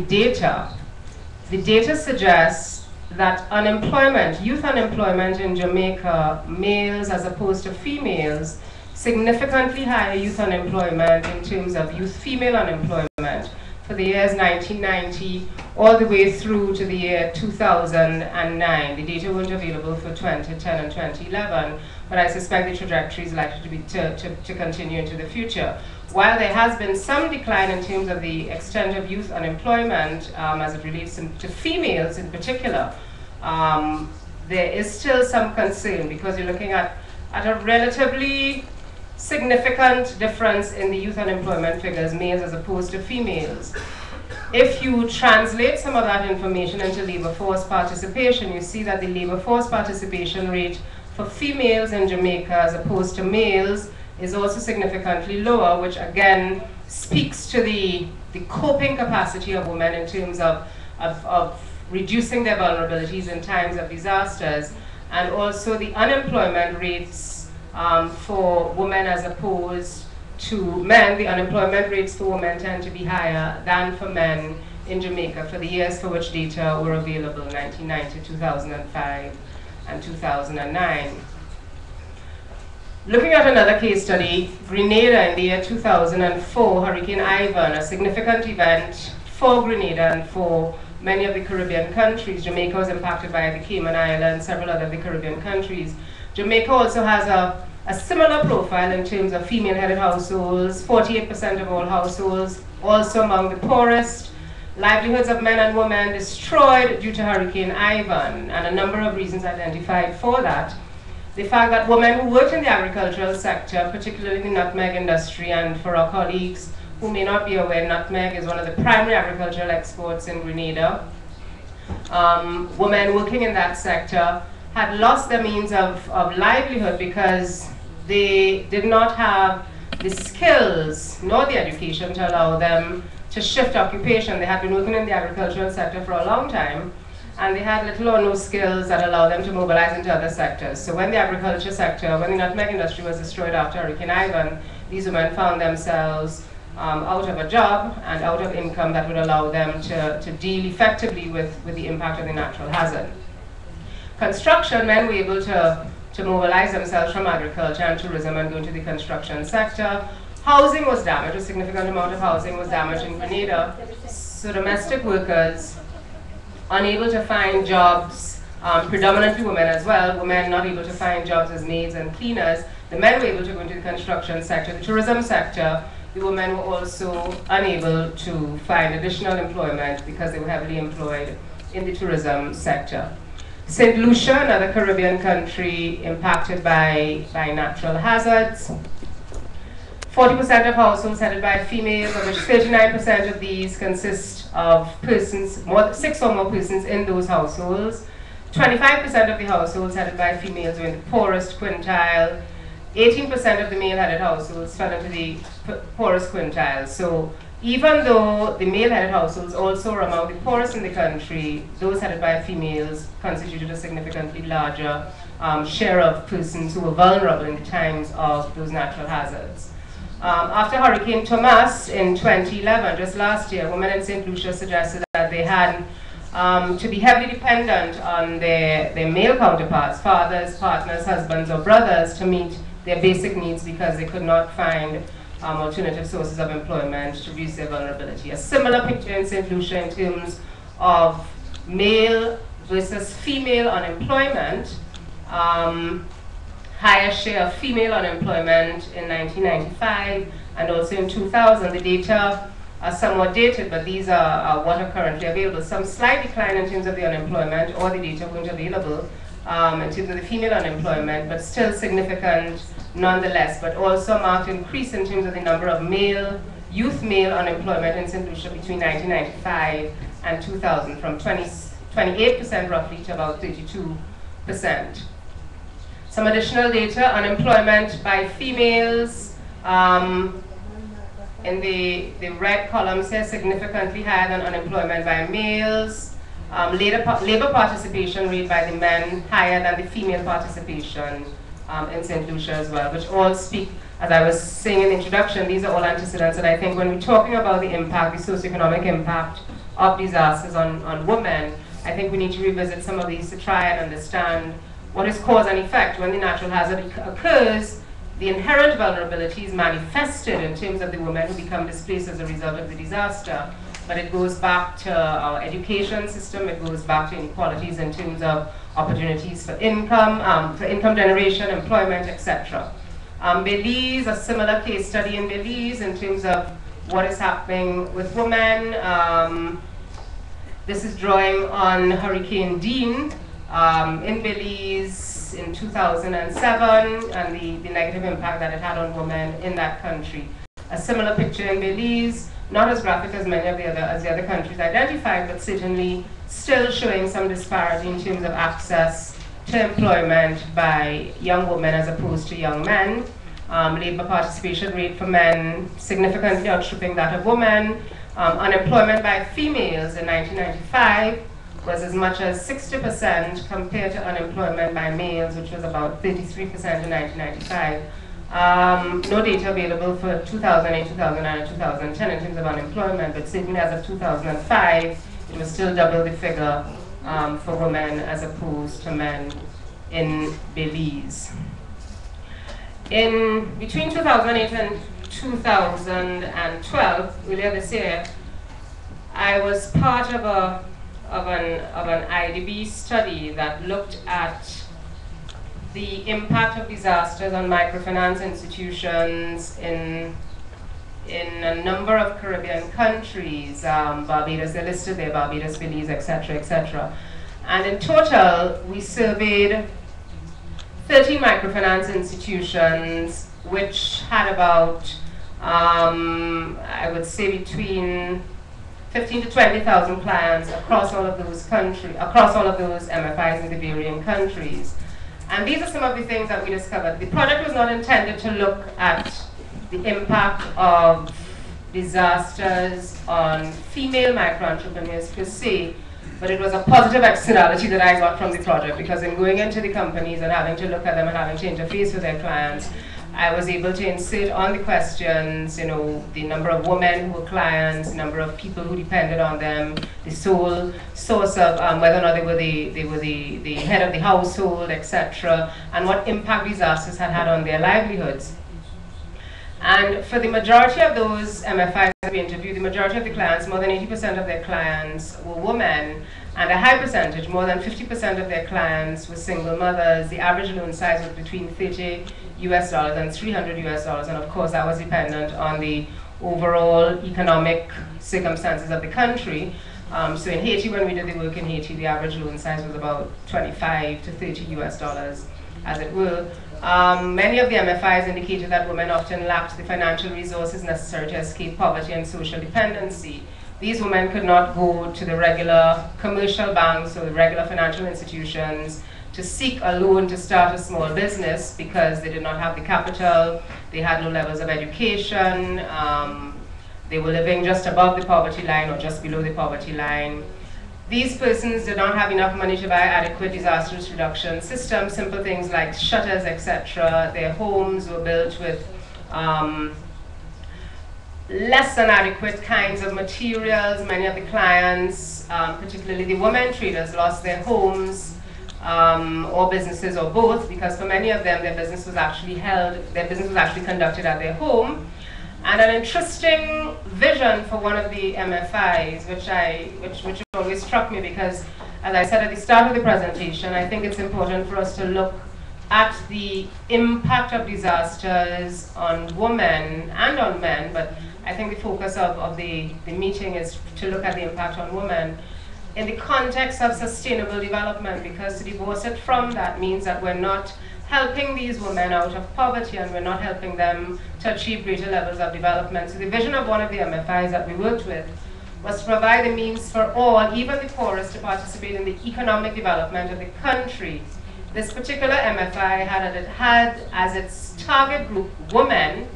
data suggests that unemployment, youth unemployment in Jamaica, males as opposed to females, significantly higher youth unemployment in terms of youth female unemployment for the years 1990 all the way through to the year 2009. The data weren't available for 2010 and 2011, but I suspect the trajectory is likely to continue into the future. While there has been some decline in terms of the extent of youth unemployment as it relates to females in particular, there is still some concern because you're looking at a relatively significant difference in the youth unemployment figures, males as opposed to females. If you translate some of that information into labor force participation, you see that the labor force participation rate for females in Jamaica as opposed to males is also significantly lower, which again speaks to the coping capacity of women in terms of reducing their vulnerabilities in times of disasters, and also the unemployment rates for women as opposed to men. The unemployment rates for women tend to be higher than for men in Jamaica for the years for which data were available, 1990, 2005, and 2009. Looking at another case study, Grenada in the year 2004, Hurricane Ivan, a significant event for Grenada and for many of the Caribbean countries. Jamaica was impacted by the Cayman Islands, several other of the Caribbean countries. Jamaica also has a similar profile in terms of female-headed households, 48% of all households, also among the poorest. Livelihoods of men and women destroyed due to Hurricane Ivan, and a number of reasons identified for that. The fact that women who worked in the agricultural sector, particularly the nutmeg industry, and for our colleagues who may not be aware, nutmeg is one of the primary agricultural exports in Grenada. Women working in that sector had lost their means of livelihood because they did not have the skills nor the education to allow them to shift occupation. They had been working in the agricultural sector for a long time, and they had little or no skills that allowed them to mobilize into other sectors. So when the agriculture sector, when the nutmeg industry was destroyed after Hurricane Ivan, these women found themselves out of a job and out of income that would allow them to deal effectively with the impact of the natural hazard. Construction, men were able to mobilize themselves from agriculture and tourism and go into the construction sector. Housing was damaged, a significant amount of housing was damaged in Grenada. So domestic workers, unable to find jobs, predominantly women as well, women not able to find jobs as maids and cleaners. The men were able to go into the construction sector, the tourism sector. The women were also unable to find additional employment because they were heavily employed in the tourism sector. St. Lucia, another Caribbean country impacted by natural hazards. 40% of households headed by females, of which 39% of these consist of persons, 6 or more persons in those households. 25% of the households headed by females were in the poorest quintile. 18% of the male-headed households fell into the poorest quintile. So even though the male-headed households also were among the poorest in the country, those headed by females constituted a significantly larger share of persons who were vulnerable in the times of those natural hazards. After Hurricane Thomas in 2011, just last year, women in St. Lucia suggested that they had to be heavily dependent on their male counterparts, fathers, partners, husbands, or brothers, to meet their basic needs because they could not find alternative sources of employment to reduce their vulnerability. A similar picture in St. Lucia in terms of male versus female unemployment. Higher share of female unemployment in 1995 and also in 2000. The data are somewhat dated, but these are what are currently available. Some slight decline in terms of the unemployment, or the data weren't available in terms of the female unemployment, but still significant nonetheless, but also a marked increase in terms of the number of youth male unemployment in St. Lucia between 1995 and 2000, from 28% roughly to about 32%. Some additional data: unemployment by females in the red columns here, significantly higher than unemployment by males. Labor participation rate by the men higher than the female participation in St. Lucia as well, which all speak, as I was saying in the introduction, these are all antecedents that I think when we're talking about the impact, the socioeconomic impact of disasters on women, I think we need to revisit some of these to try and understand what is cause and effect. When the natural hazard occurs, the inherent vulnerability is manifested in terms of the women who become displaced as a result of the disaster. But it goes back to our education system, it goes back to inequalities in terms of opportunities for income generation, employment, etc. Belize, a similar case study in Belize in terms of what is happening with women. This is drawing on Hurricane Dean in Belize in 2007 and the negative impact that it had on women in that country. A similar picture in Belize, not as graphic as many of the other countries identified, but certainly still showing some disparity in terms of access to employment by young women as opposed to young men. Labor participation rate for men significantly outstripping that of women. Unemployment by females in 1995 was as much as 60% compared to unemployment by males, which was about 33% in 1995. No data available for 2008, 2009, and 2010 in terms of unemployment, but certainly as of 2005, it was still double the figure for women as opposed to men in Belize. Between 2008 and 2012, earlier this year, I was part of an IDB study that looked at the impact of disasters on microfinance institutions in a number of Caribbean countries. Barbados, they're listed there, Barbados, Belize, etc., etc. And in total, we surveyed 13 microfinance institutions, which had about, I would say, between 15 to 20,000 clients across all of those MFIs in the varying countries. And these are some of the things that we discovered. The project was not intended to look at the impact of disasters on female micro-entrepreneurs per se, but it was a positive externality that I got from the project, because in going into the companies and having to look at them and having to interface with their clients, I was able to insert on the questions, you know, the number of women who were clients, the number of people who depended on them, the sole source of whether or not they were the head of the household, etc., and what impact disasters had on their livelihoods. And for the majority of those MFIs that we interviewed, the majority of the clients, more than 80% of their clients were women, and a high percentage, more than 50% of their clients were single mothers. The average loan size was between $30 and $300, and of course that was dependent on the overall economic circumstances of the country. So in Haiti, when we did the work in Haiti, the average loan size was about $25 to $30, as it were. Many of the MFIs indicated that women often lacked the financial resources necessary to escape poverty and social dependency. These women could not go to the regular commercial banks or the regular financial institutions to seek a loan to start a small business because they did not have the capital, they had low levels of education, they were living just above the poverty line or just below the poverty line. These persons did not have enough money to buy adequate disaster risk reduction systems, simple things like shutters, etc. Their homes were built with less than adequate kinds of materials. Many of the clients, particularly the women traders, lost their homes or businesses or both, because for many of them their business was actually conducted at their home. And an interesting vision for one of the MFIs, which always struck me, because as I said at the start of the presentation, I think it's important for us to look at the impact of disasters on women and on men, but I think the focus of the meeting is to look at the impact on women in the context of sustainable development, because to divorce it from that means that we're not helping these women out of poverty and we're not helping them to achieve greater levels of development. So the vision of one of the MFIs that we worked with was to provide the means for all, even the poorest, to participate in the economic development of the country. This particular MFI had as its target group women,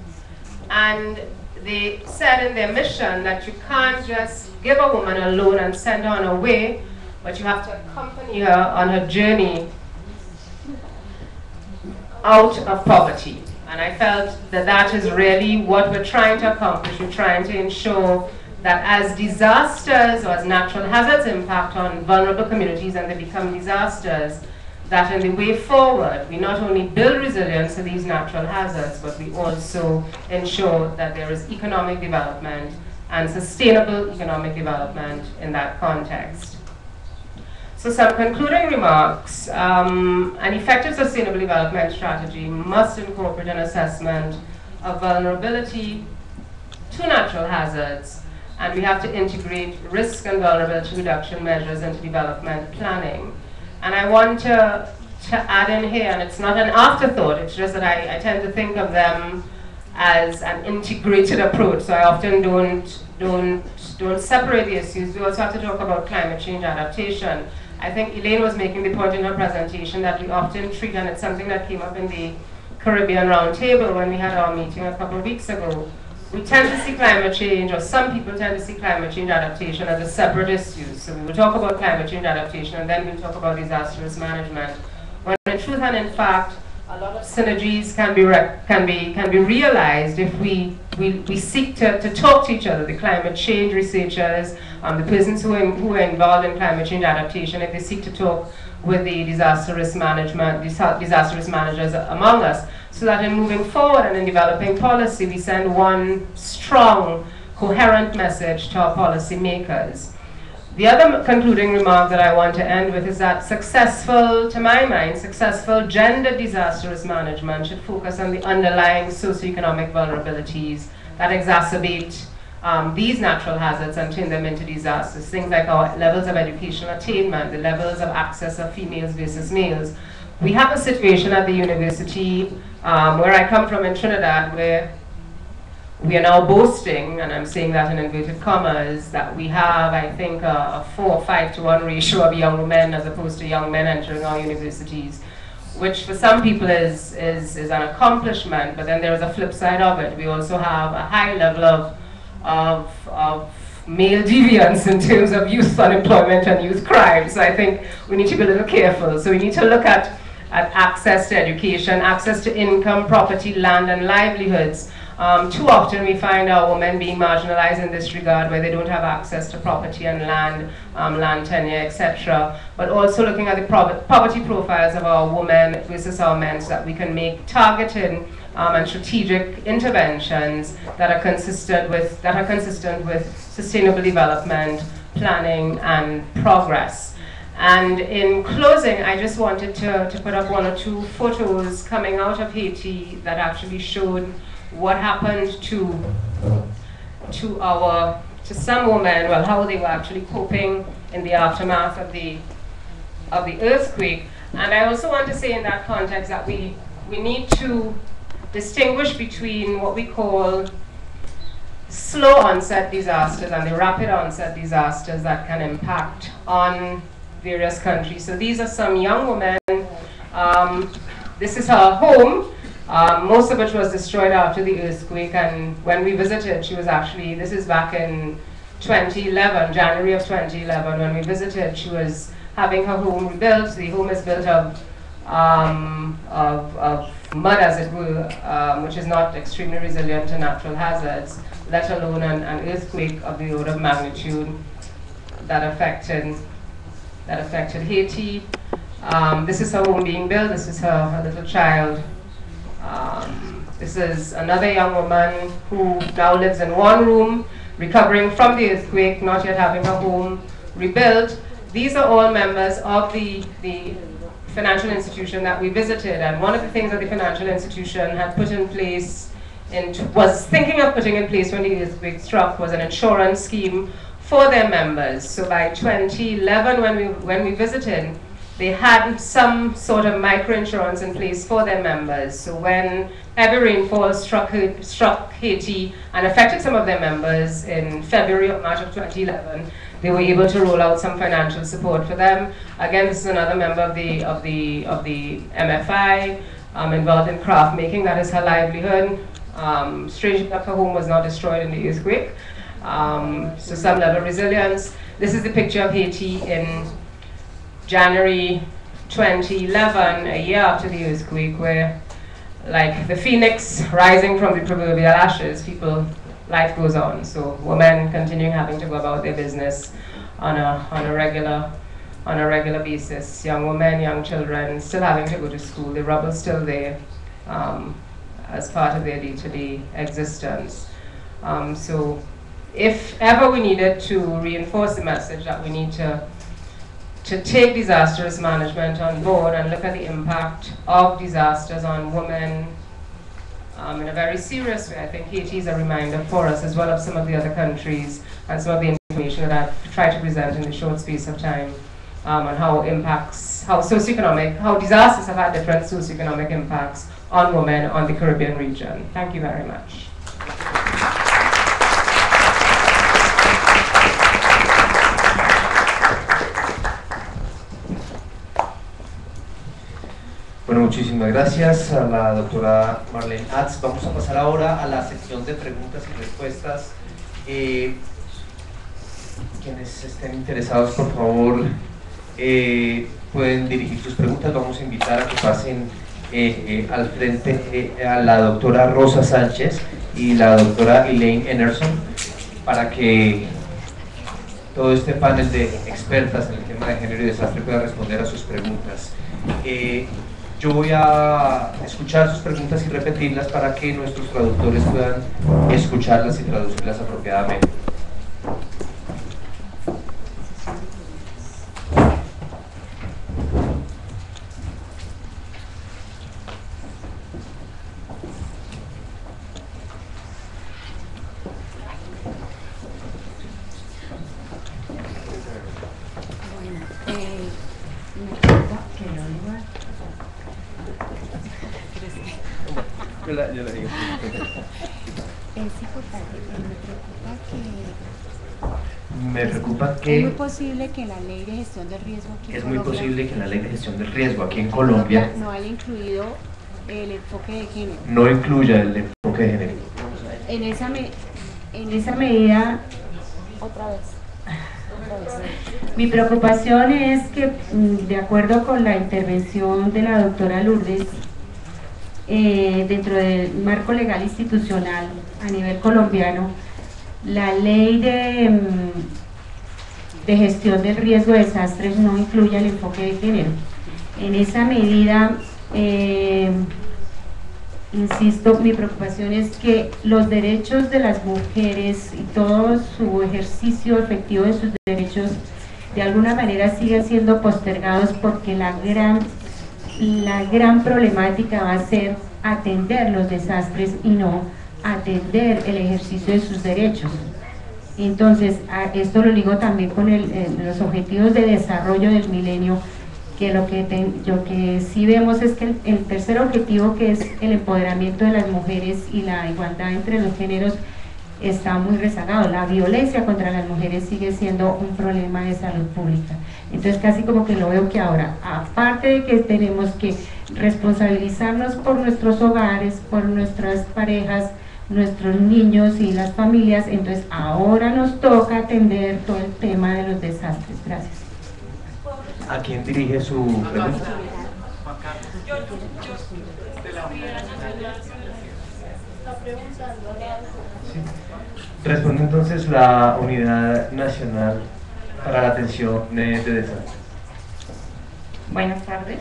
and they said in their mission that you can't just give a woman a loan and send her on her way, but you have to accompany her on her journey out of poverty. And I felt that that is really what we're trying to accomplish. We're trying to ensure that as disasters or as natural hazards impact on vulnerable communities and they become disasters, that in the way forward, we not only build resilience to these natural hazards, but we also ensure that there is economic development and sustainable economic development in that context. So some concluding remarks. An effective sustainable development strategy must incorporate an assessment of vulnerability to natural hazards, and we have to integrate risk and vulnerability reduction measures into development planning. And I want to add in here, and it's not an afterthought, it's just that I tend to think of them as an integrated approach, so I often don't separate the issues. We also have to talk about climate change adaptation. I think Elaine was making the point in her presentation that we often treat, and it's something that came up in the Caribbean Roundtable when we had our meeting a couple of weeks ago. We tend to see climate change, or some people tend to see climate change adaptation as a separate issue. So we will talk about climate change adaptation and then we'll talk about disaster risk management. When in truth and in fact, a lot of synergies can be realized if we seek to talk to each other, the climate change researchers, the persons who are involved in climate change adaptation, if they seek to talk with the disaster risk managers among us, so that in moving forward and in developing policy, we send one strong, coherent message to our policy makers. The other concluding remark that I want to end with is that to my mind, successful gender disaster risk management should focus on the underlying socioeconomic vulnerabilities that exacerbate these natural hazards and turn them into disasters. Things like our levels of educational attainment, the levels of access of females versus males. We have a situation at the university where I come from in Trinidad, where we are now boasting, and I'm saying that in inverted commas, that we have, I think, a 4 or 5 to 1 ratio of young women as opposed to young men entering our universities, which for some people is an accomplishment, but then there is a flip side of it. We also have a high level of male deviance in terms of youth unemployment and youth crime. So I think we need to be a little careful. So we need to look at access to education, access to income, property, land, and livelihoods. Too often we find our women being marginalized in this regard, where they don't have access to property and land, land tenure, etc. But also looking at the poverty profiles of our women versus our men, so that we can make targeted and strategic interventions that are consistent with sustainable development, planning, and progress. And in closing, I just wanted to put up 1 or 2 photos coming out of Haiti that actually showed what happened to some women, well, how they were actually coping in the aftermath of the earthquake. And I also want to say in that context that we need to distinguish between what we call slow onset disasters and the rapid onset disasters that can impact on various countries. So these are some young women. This is her home. Most of it was destroyed after the earthquake, and when we visited, she was actually, this is back in 2011, January of 2011, when we visited, she was having her home rebuilt. The home is built of mud, as it were, which is not extremely resilient to natural hazards, let alone an earthquake of the order of magnitude that affected Haiti. This is her home being built. This is her little child. This is another young woman who now lives in 1 room, recovering from the earthquake, not yet having her home rebuilt. These are all members of the financial institution that we visited, and one of the things that the financial institution had put in place was thinking of putting in place when the earthquake struck was an insurance scheme for their members. So by 2011, when we visited, they had some sort of microinsurance in place for their members. So when heavy rainfall struck Haiti and affected some of their members in February or March of 2011, they were able to roll out some financial support for them. Again, this is another member of the MFI involved in craft making. That is her livelihood. Strangely enough, her home was not destroyed in the earthquake. So some level of resilience. This is the picture of Haiti in January 2011, a year after the earthquake, where, like the phoenix rising from the proverbial ashes, life goes on. So women continuing having to go about their business on a regular basis. Young women, young children still having to go to school. The rubble's still there as part of their day-to-day existence. So if ever we needed to reinforce the message that we need to take disaster risk management on board and look at the impact of disasters on women in a very serious way, I think Haiti is a reminder for us, as well as some of the other countries, and some of the information that I've tried to present in the short space of time on how disasters have had different socioeconomic impacts on women on the Caribbean region. Thank you very much. Bueno, muchísimas gracias a la doctora Marlene Atz. Vamos a pasar ahora a la sección de preguntas y respuestas. Quienes estén interesados, por favor, pueden dirigir sus preguntas. Vamos a invitar a que pasen al frente a la doctora Rosa Sánchez y la doctora Elaine Enerson, para que todo este panel de expertas en el tema de género y desastre pueda responder a sus preguntas. Yo voy a escuchar sus preguntas y repetirlas para que nuestros traductores puedan escucharlas y traducirlas apropiadamente. Yo la digo. Es importante, Me preocupa es que muy posible que la ley de gestión del riesgo aquí en es muy Colombia posible que en la ley de gestión del riesgo aquí en Colombia no haya incluido el enfoque de género. no incluya el enfoque de género. En esa medida, Otra vez. Mi preocupación es que, de acuerdo con la intervención de la doctora Lourdes, dentro del marco legal institucional a nivel colombiano, la ley de gestión del riesgo de desastres no incluye el enfoque de género. En esa medida, insisto, mi preocupación es que los derechos de las mujeres y todo su ejercicio efectivo de sus derechos de alguna manera siguen siendo postergados, porque la gran problemática va a ser atender los desastres y no atender el ejercicio de sus derechos. Entonces, esto lo ligo también con los objetivos de desarrollo del milenio, que lo que sí vemos es que el tercer objetivo, que es el empoderamiento de las mujeres y la igualdad entre los géneros, está muy rezagado. La violencia contra las mujeres sigue siendo un problema de salud pública. Entonces casi como que lo veo que ahora, aparte de que tenemos que responsabilizarnos por nuestros hogares, por nuestras parejas, nuestros niños y las familias, entonces ahora nos toca atender todo el tema de los desastres. Gracias. ¿A quién dirige su pregunta? Sí. Responde entonces la Unidad Nacional para la Atención de Desastres. Buenas tardes.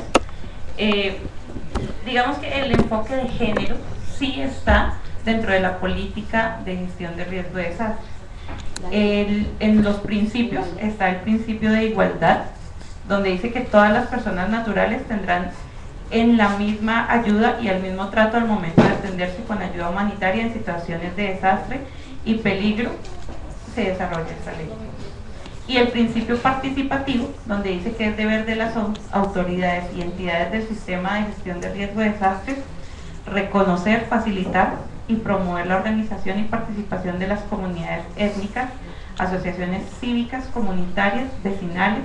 Digamos que el enfoque de género sí está dentro de la política de gestión de riesgo de desastres. En los principios está el principio de igualdad, donde dice que todas las personas naturales tendrán en la misma ayuda y el mismo trato al momento de atenderse con ayuda humanitaria en situaciones de desastre y peligro. Se desarrolla esta ley. Y el principio participativo, donde dice que es deber de las autoridades y entidades del sistema de gestión de riesgo de desastres reconocer, facilitar y promover la organización y participación de las comunidades étnicas, asociaciones cívicas, comunitarias, vecinales,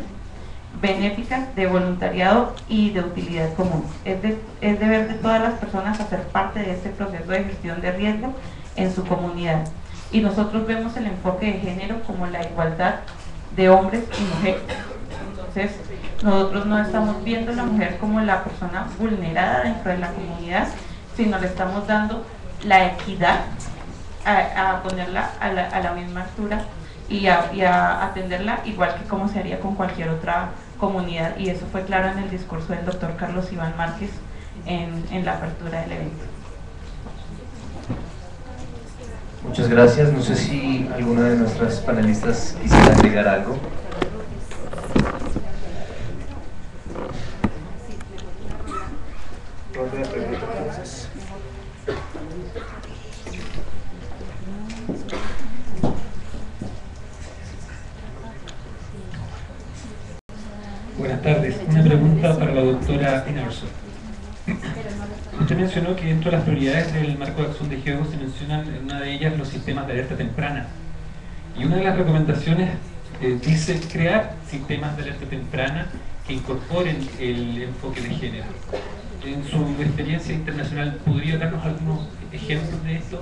benéficas, de voluntariado y de utilidad común. Es deber de todas las personas hacer parte de este proceso de gestión de riesgo en su comunidad. Y nosotros vemos el enfoque de género como la igualdad de hombres y mujeres. Entonces, nosotros no estamos viendo a la mujer como la persona vulnerada dentro de la comunidad, sino le estamos dando la equidad a ponerla a la misma altura y a atenderla igual que como se haría con cualquier otra comunidad, y eso fue claro en el discurso del doctor Carlos Iván Márquez en la apertura del evento. Muchas gracias. No sé si alguna de nuestras panelistas quisiera agregar algo. Ronda de preguntas, entonces. Buenas tardes. Una pregunta para la doctora Emerson. Usted mencionó que dentro de las prioridades del marco de acción de GEO se mencionan en una de ellas los sistemas de alerta temprana. Y una de las recomendaciones dice crear sistemas de alerta temprana que incorporen el enfoque de género. En su experiencia internacional, ¿podría darnos algunos ejemplos de esto?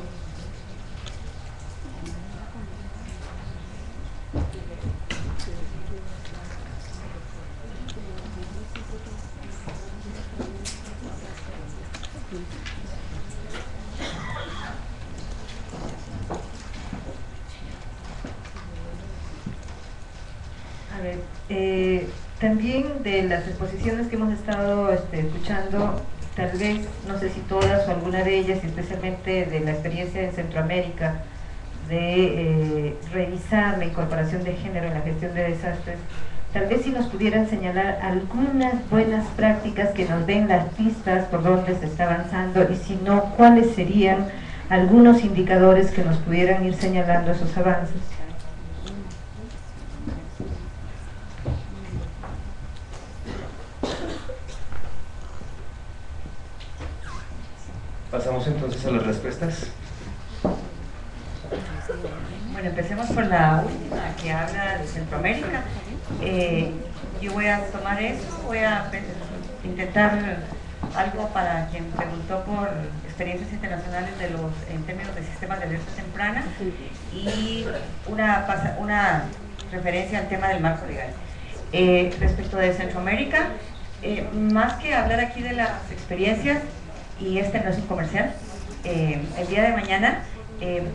A ver, también de las exposiciones que hemos estado escuchando, tal vez, no sé si todas o alguna de ellas, especialmente de la experiencia en Centroamérica, de revisar la incorporación de género en la gestión de desastres, tal vez si nos pudieran señalar algunas buenas prácticas que nos den las pistas por dónde se está avanzando, y si no, cuáles serían algunos indicadores que nos pudieran ir señalando esos avances. Pasamos entonces a las respuestas. Bueno, empecemos por la última, que habla de Centroamérica. Yo voy a tomar eso, voy a intentar algo para quien preguntó por experiencias internacionales en términos de sistemas de alerta temprana y una referencia al tema del marco legal. Respecto de Centroamérica, más que hablar aquí de las experiencias, y este no es un comercial, el día de mañana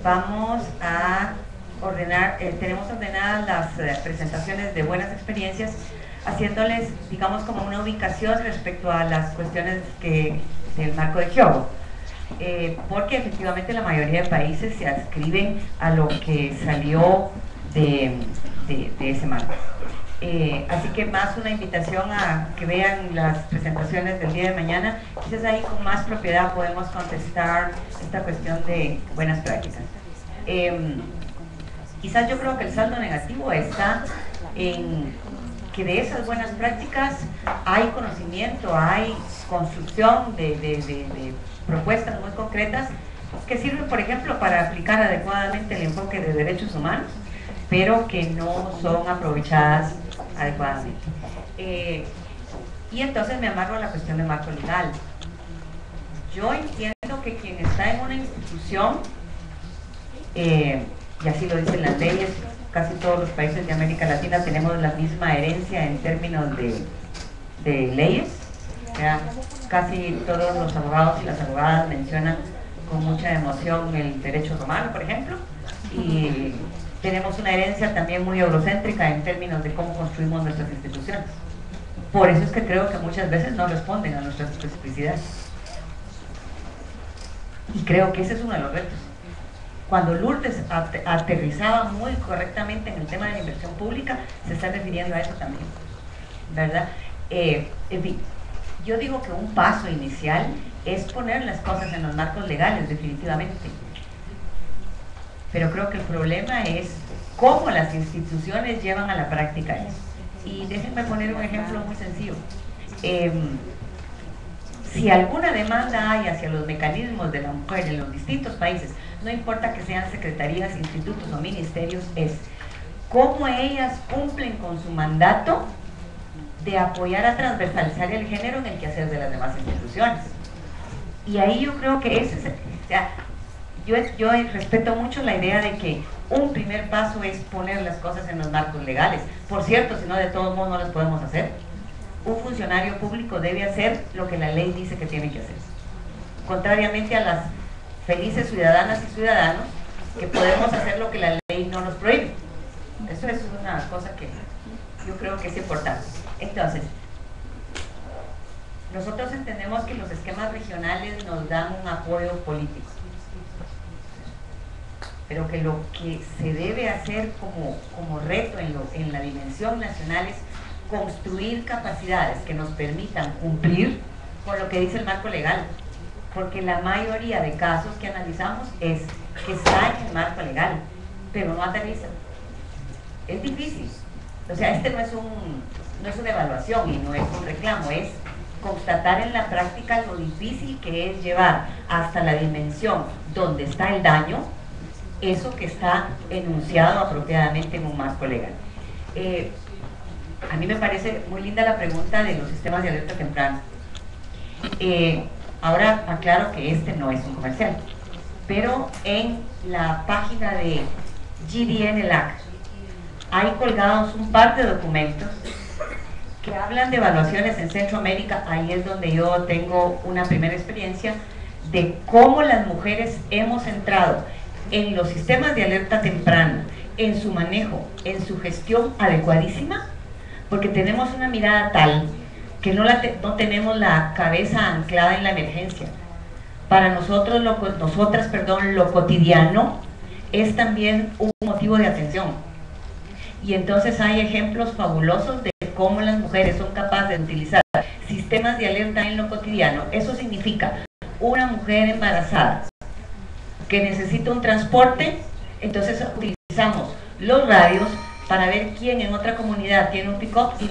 vamos a tenemos ordenadas las presentaciones de buenas experiencias, haciéndoles, digamos, como una ubicación respecto a las cuestiones del marco de Kyoto, porque efectivamente la mayoría de países se adscriben a lo que salió de ese marco. Así que más una invitación a que vean las presentaciones del día de mañana, quizás ahí con más propiedad podemos contestar esta cuestión de buenas prácticas. Quizás yo creo que el saldo negativo está en que de esas buenas prácticas hay conocimiento, hay construcción de propuestas muy concretas que sirven, por ejemplo, para aplicar adecuadamente el enfoque de derechos humanos, pero que no son aprovechadas adecuadamente. Y entonces me amarro a la cuestión del marco legal. Yo entiendo que quien está en una institución, y así lo dicen las leyes, casi todos los países de América Latina tenemos la misma herencia en términos de leyes. ¿Ya? Casi todos los abogados y las abogadas mencionan con mucha emoción el derecho romano, por ejemplo, y tenemos una herencia también muy eurocéntrica en términos de cómo construimos nuestras instituciones. Por eso es que creo que muchas veces no responden a nuestras especificidades. Y creo que ese es uno de los retos. Cuando Lourdes aterrizaba muy correctamente en el tema de la inversión pública, se está refiriendo a eso también, ¿verdad? En fin, yo digo que un paso inicial es poner las cosas en los marcos legales, definitivamente. Pero creo que el problema es cómo las instituciones llevan a la práctica eso. Y déjenme poner un ejemplo muy sencillo. Si alguna demanda hay hacia los mecanismos de la mujer en los distintos países, no importa que sean secretarías, institutos o ministerios, es cómo ellas cumplen con su mandato de apoyar a transversalizar el género en el quehacer de las demás instituciones. Y ahí yo creo que ese es, o sea, yo respeto mucho la idea de que un primer paso es poner las cosas en los marcos legales. Por cierto, si no, de todos modos no las podemos hacer. Un funcionario público debe hacer lo que la ley dice que tiene que hacer, contrariamente a las felices ciudadanas y ciudadanos que podemos hacer lo que la ley no nos prohíbe. Eso es una cosa que yo creo que es importante. Entonces, nosotros entendemos que los esquemas regionales nos dan un apoyo político, pero que lo que se debe hacer como reto en la dimensión nacional es construir capacidades que nos permitan cumplir con lo que dice el marco legal, porque la mayoría de casos que analizamos es que está en el marco legal, pero no aterriza. Es difícil. O sea, no es una evaluación y no es un reclamo, es constatar en la práctica lo difícil que es llevar hasta la dimensión donde está el daño, eso que está enunciado apropiadamente en un marco legal. A mí me parece muy linda la pregunta de los sistemas de alerta temprana. Ahora aclaro que este no es un comercial, pero en la página de GDNLAC hay colgados un par de documentos que hablan de evaluaciones en Centroamérica. Ahí es donde yo tengo una primera experiencia de cómo las mujeres hemos entrado en los sistemas de alerta temprana, en su manejo, en su gestión adecuadísima, porque tenemos una mirada tal que no tenemos la cabeza anclada en la emergencia. Para nosotros, lo cotidiano es también un motivo de atención. Y entonces hay ejemplos fabulosos de cómo las mujeres son capaces de utilizar sistemas de alerta en lo cotidiano. Eso significa una mujer embarazada que necesita un transporte, entonces utilizamos los radios para ver quién en otra comunidad tiene un pick-up y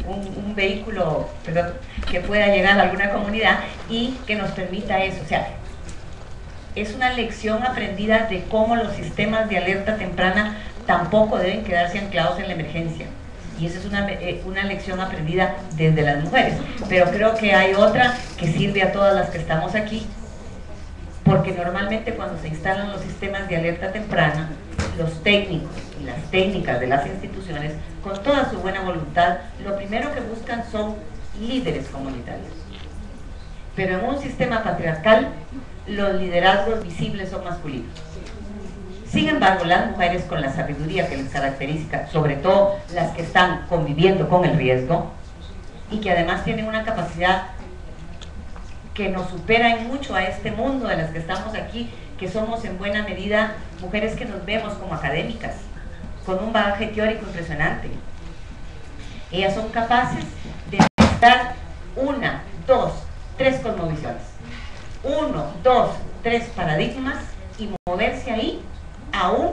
un vehículo, perdón, que pueda llegar a alguna comunidad y que nos permita eso. O sea, es una lección aprendida de cómo los sistemas de alerta temprana tampoco deben quedarse anclados en la emergencia. Y esa es una lección aprendida desde las mujeres. Pero creo que hay otra que sirve a todas las que estamos aquí, porque normalmente cuando se instalan los sistemas de alerta temprana, los técnicos y las técnicas de las instituciones, con toda su buena voluntad, lo primero que buscan son líderes comunitarios. Pero en un sistema patriarcal, los liderazgos visibles son masculinos. Sin embargo, las mujeres, con la sabiduría que les caracteriza, sobre todo las que están conviviendo con el riesgo y que además tienen una capacidad que nos supera en mucho a este mundo de las que estamos aquí, que somos en buena medida mujeres que nos vemos como académicas, con un bagaje teórico impresionante. Ellas son capaces de dar 1, 2, 3 cosmovisiones, 1, 2, 3 paradigmas y moverse ahí, aún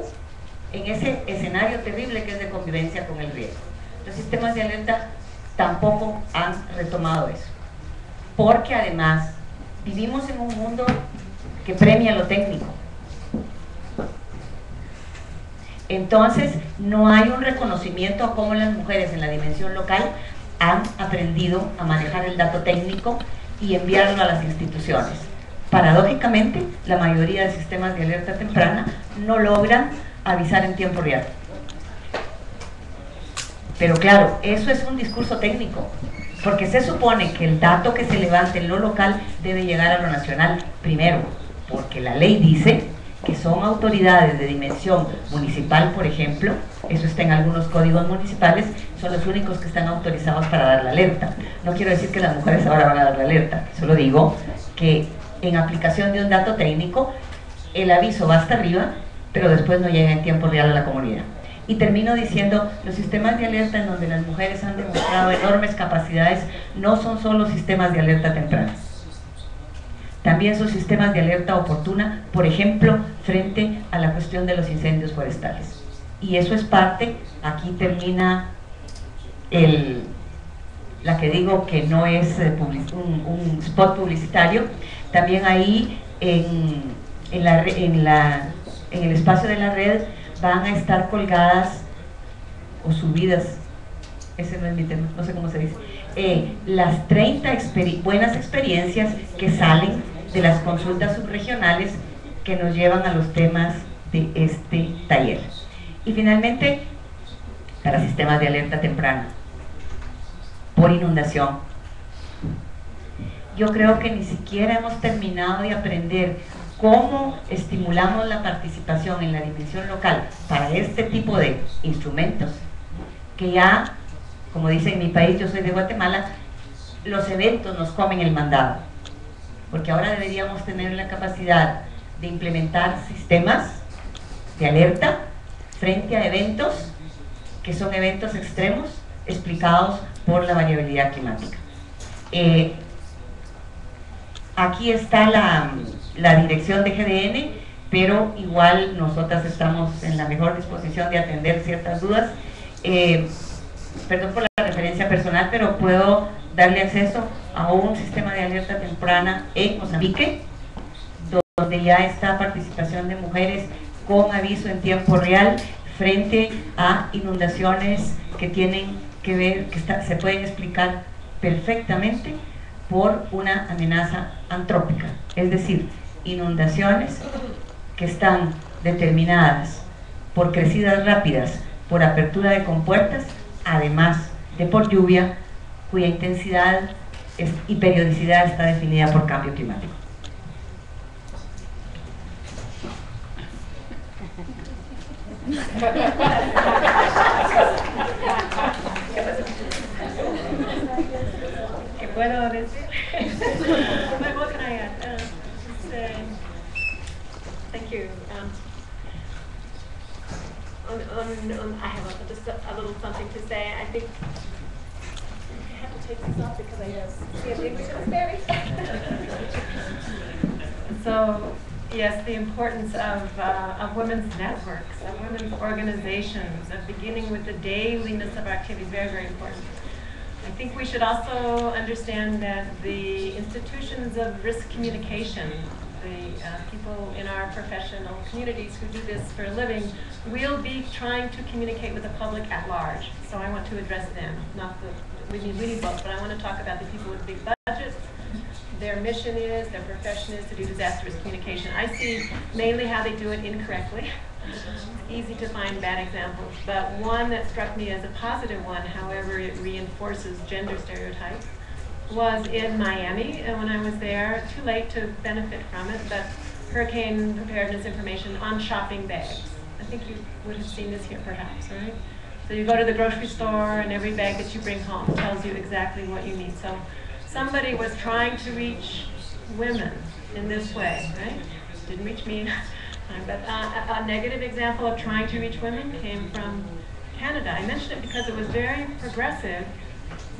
en ese escenario terrible que es de convivencia con el riesgo. Los sistemas de alerta tampoco han retomado eso, porque además vivimos en un mundo que premia lo técnico. Entonces no hay un reconocimiento a cómo las mujeres en la dimensión local han aprendido a manejar el dato técnico y enviarlo a las instituciones. Paradójicamente, la mayoría de sistemas de alerta temprana no logran avisar en tiempo real. Pero claro, eso es un discurso técnico, porque se supone que el dato que se levante en lo local debe llegar a lo nacional primero, porque la ley dice que son autoridades de dimensión municipal, por ejemplo, eso está en algunos códigos municipales, son los únicos que están autorizados para dar la alerta. No quiero decir que las mujeres ahora van a dar la alerta, solo digo que en aplicación de un dato técnico, el aviso va hasta arriba, pero después no llega en tiempo real a la comunidad. Y termino diciendo, los sistemas de alerta en donde las mujeres han demostrado enormes capacidades no son solo sistemas de alerta temprana. También son sistemas de alerta oportuna, por ejemplo, frente a la cuestión de los incendios forestales. Y eso es parte, aquí termina la que digo que no es un spot publicitario. También ahí en el espacio de la red van a estar colgadas o subidas, ese no es mi tema, no sé cómo se dice, las 30 buenas experiencias que salen de las consultas subregionales que nos llevan a los temas de este taller. Y finalmente, para sistemas de alerta temprana por inundación, yo creo que ni siquiera hemos terminado de aprender cómo estimulamos la participación en la dimensión local para este tipo de instrumentos, que ya, como dice en mi país, yo soy de Guatemala, los eventos nos comen el mandado, porque ahora deberíamos tener la capacidad de implementar sistemas de alerta frente a eventos que son eventos extremos explicados por la variabilidad climática. Aquí está la dirección de GDN, pero igual nosotras estamos en la mejor disposición de atender ciertas dudas. Perdón por la referencia personal, pero puedo darle acceso a un sistema de alerta temprana en Mozambique, donde ya está participación de mujeres con aviso en tiempo real frente a inundaciones que tienen que ver, que se pueden explicar perfectamente por una amenaza antrópica, es decir, inundaciones que están determinadas por crecidas rápidas, por apertura de compuertas, además de por lluvia, cuya intensidad y periodicidad está definida por cambio climático. ¿Qué puedo decir? What can I add? Thank you. I have just a little something to say. I think I have to take this off because I see a English and Spanish. So, yes, the importance of women's networks, of women's organizations, of beginning with the dailiness of activity is very, very important. I think we should also understand that the institutions of risk communication the people in our professional communities who do this for a living will be trying to communicate with the public at large. So I want to address them, not the, we need both, but I want to talk about the people with big budgets. Their mission is, their profession is to do disaster risk communication. I see mainly how they do it incorrectly. It's easy to find bad examples, but one that struck me as a positive one, however it reinforces gender stereotypes, was in Miami, and when I was there, too late to benefit from it, but hurricane preparedness information on shopping bags. I think you would have seen this here perhaps, right? So you go to the grocery store and every bag that you bring home tells you exactly what you need. So somebody was trying to reach women in this way, right? Didn't reach me, but a negative example of trying to reach women came from Canada. I mentioned it because it was very progressive.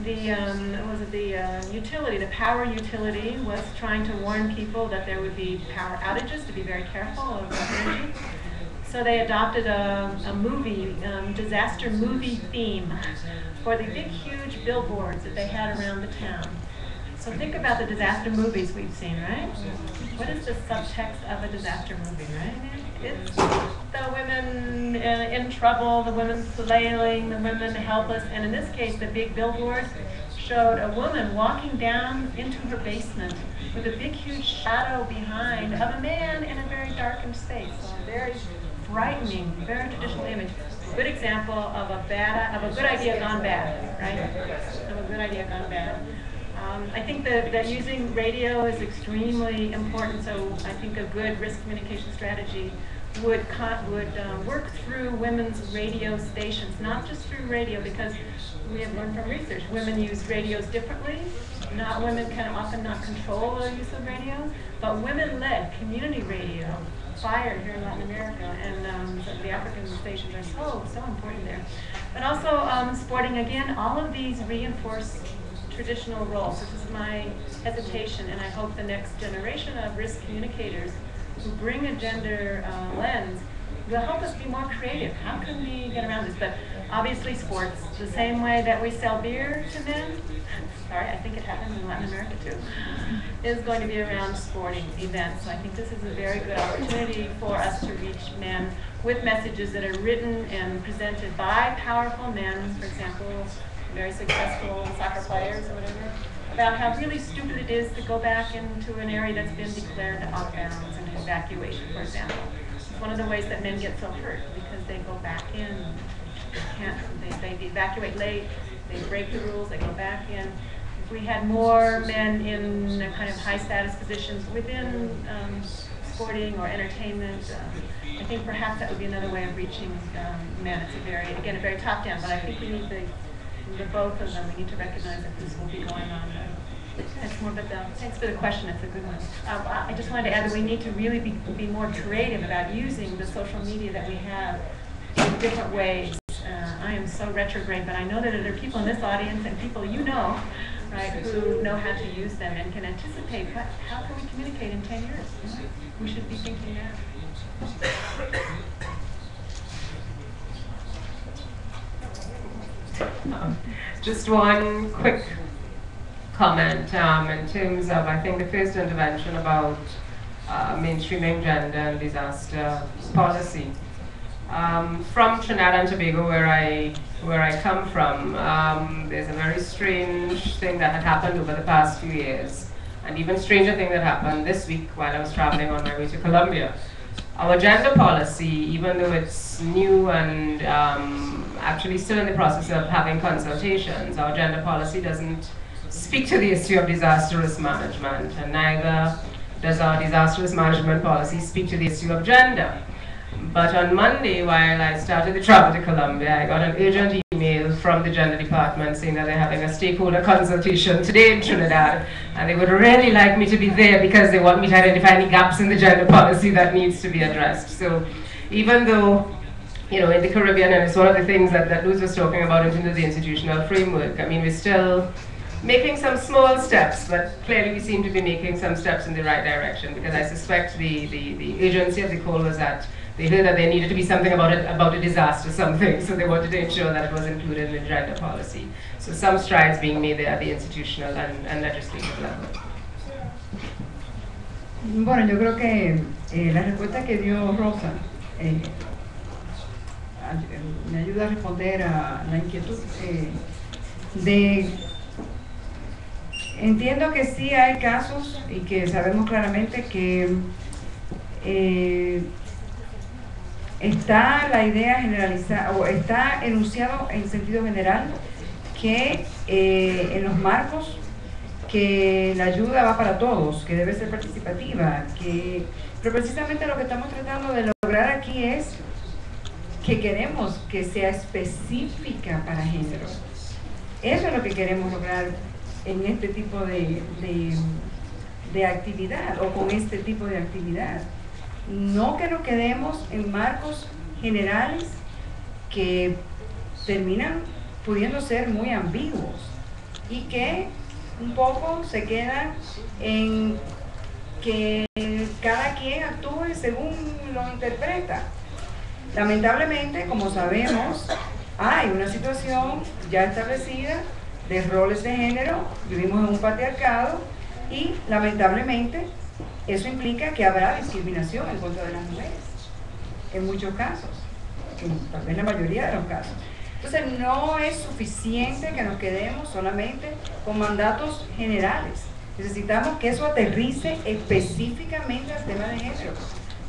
The utility, the power utility, was trying to warn people that there would be power outages, to be very careful of energy. So they adopted a movie, disaster movie theme for the big, huge billboards that they had around the town. So think about the disaster movies we've seen, right? What is the subtext of a disaster movie, right? It's the women in trouble, the women flailing, the women helpless, and in this case, the big billboard showed a woman walking down into her basement with a big, huge shadow behind of a man in a very darkened space. So a very frightening, very traditional image. A good example of a good idea gone bad, right? Of a good idea gone bad. I think that using radio is extremely important, so I think a good risk communication strategy would work through women's radio stations, not just through radio, because we have learned from research, women use radios differently. Women can often not control the use of radio, but women-led community radio, fired here in Latin America, and the African stations are so important there. But also sporting, again, all of these reinforce traditional roles. This is my hesitation, and I hope the next generation of risk communicators who bring a gender lens will help us be more creative. How can we get around this? But obviously sports, the same way that we sell beer to men, sorry, I think it happens in Latin America too, is going to be around sporting events. So I think this is a very good opportunity for us to reach men with messages that are written and presented by powerful men, for example, very successful soccer players or whatever, about how really stupid it is to go back into an area that's been declared off bounds and evacuation, for example. It's one of the ways that men get so hurt, because they go back in, they evacuate late, they break the rules, they go back in. If we had more men in kind of high status positions within sporting or entertainment, I think perhaps that would be another way of reaching men. It's a very top down, but I think we need the both of them. We need to recognize that this will be going on. That's more, but thanks for the question. It's a good one. I just wanted to add that we need to really be more creative about using the social media that we have in different ways. I am so retrograde, but I know that there are people in this audience and people you know, right, who know how to use them and can anticipate how can we communicate in 10 years. You know? We should be thinking now. Just one quick comment in terms of, I think, the first intervention about mainstreaming gender and disaster policy. From Trinidad and Tobago, where I come from, there's a very strange thing that had happened over the past few years, and even stranger thing that happened this week while I was traveling on my way to Colombia. Our gender policy, even though it's new and actually still in the process of having consultations, our gender policy doesn't speak to the issue of disaster risk management, and neither does our disaster risk management policy speak to the issue of gender. But on Monday, while I started to travel to Colombia, I got an urgent email from the gender department saying that they're having a stakeholder consultation today in Trinidad, and they would really like me to be there because they want me to identify any gaps in the gender policy that needs to be addressed. So even though, you know, in the Caribbean, and it's one of the things that Luz was talking about in terms of the institutional framework, I mean, we're still making some small steps, but clearly we seem to be making some steps in the right direction, because I suspect the urgency of the call was that they heard that there needed to be something about a disaster, something, so they wanted to ensure that it was included in the gender policy. So some strides being made there at the institutional and legislative level. Bueno, yo creo que la respuesta que dio Rosa me ayuda a responder a la inquietud entiendo que sí hay casos y que sabemos claramente que está la idea generalizada o está enunciado en sentido general que en los marcos que la ayuda va para todos, que debe ser participativa, pero precisamente lo que estamos tratando de lograr aquí es que queremos que sea específica para género. Eso es lo que queremos lograr en este tipo de actividad o con este tipo de actividad. No que nos quedemos en marcos generales que terminan pudiendo ser muy ambiguos y que un poco se quedan en que cada quien actúe según lo interpreta. Lamentablemente, como sabemos, hay una situación ya establecida de roles de género, vivimos en un patriarcado y lamentablemente eso implica que habrá discriminación en contra de las mujeres, en muchos casos, tal vez en la mayoría de los casos. Entonces no es suficiente que nos quedemos solamente con mandatos generales, necesitamos que eso aterrice específicamente al tema de género.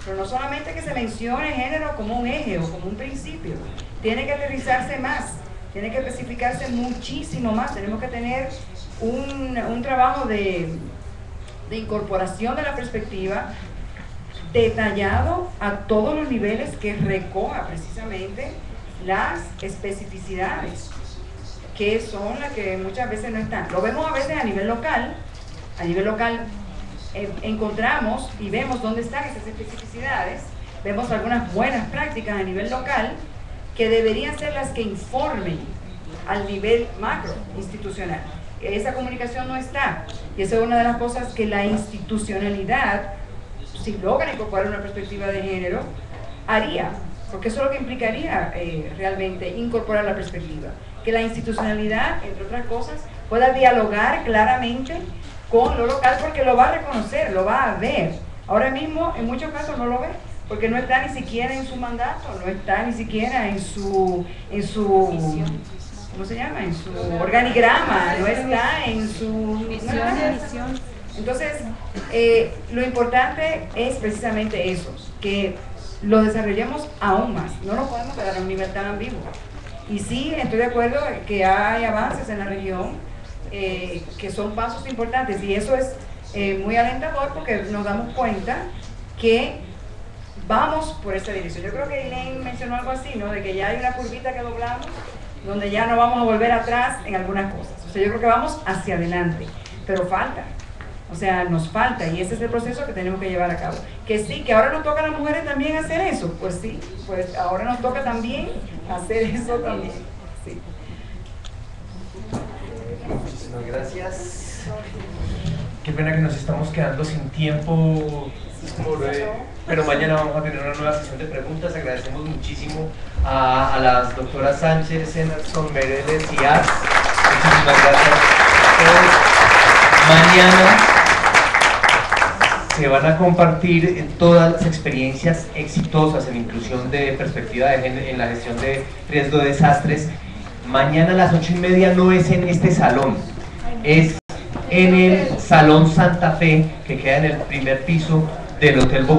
Pero no solamente que se mencione género como un eje o como un principio, tiene que aterrizarse más, tiene que especificarse muchísimo más, tenemos que tener un trabajo de incorporación de la perspectiva detallado a todos los niveles que recoja precisamente las especificidades, que son las que muchas veces no están. Lo vemos a veces a nivel local encontramos y vemos dónde están esas especificidades, vemos algunas buenas prácticas a nivel local que deberían ser las que informen al nivel macro institucional. Esa comunicación no está y esa es una de las cosas que la institucionalidad, si logra incorporar una perspectiva de género, haría, porque eso es lo que implicaría realmente incorporar la perspectiva, que la institucionalidad, entre otras cosas, pueda dialogar claramente con lo local porque lo va a reconocer, lo va a ver. Ahora mismo en muchos casos no lo ve porque no está ni siquiera en su mandato, no está ni siquiera en su ¿cómo se llama? En su organigrama, no está en su misión. Entonces lo importante es precisamente eso, que lo desarrollemos aún más, no nos podemos quedar a un nivel tan ambiguo. Y sí, estoy de acuerdo que hay avances en la región que son pasos importantes y eso es muy alentador porque nos damos cuenta que vamos por esta dirección. Yo creo que Elaine mencionó algo así, ¿no? De que ya hay una curvita que doblamos donde ya no vamos a volver atrás en algunas cosas. O sea, yo creo que vamos hacia adelante, pero falta. O sea, nos falta y ese es el proceso que tenemos que llevar a cabo. Que sí, que ahora nos toca a las mujeres también hacer eso. Pues sí, pues ahora nos toca también hacer eso también. Sí. Muchísimas gracias. Qué pena que nos estamos quedando sin tiempo, pero mañana vamos a tener una nueva sesión de preguntas. Agradecemos muchísimo a las doctoras Sánchez, Emerson, Mereles y Atz. Muchísimas gracias a todos. Mañana se van a compartir todas las experiencias exitosas en inclusión de perspectiva de género en la gestión de riesgo de desastres. Mañana a las 8:30 no es en este salón, es en el Salón Santa Fe, que queda en el primer piso del Hotel Bogotá.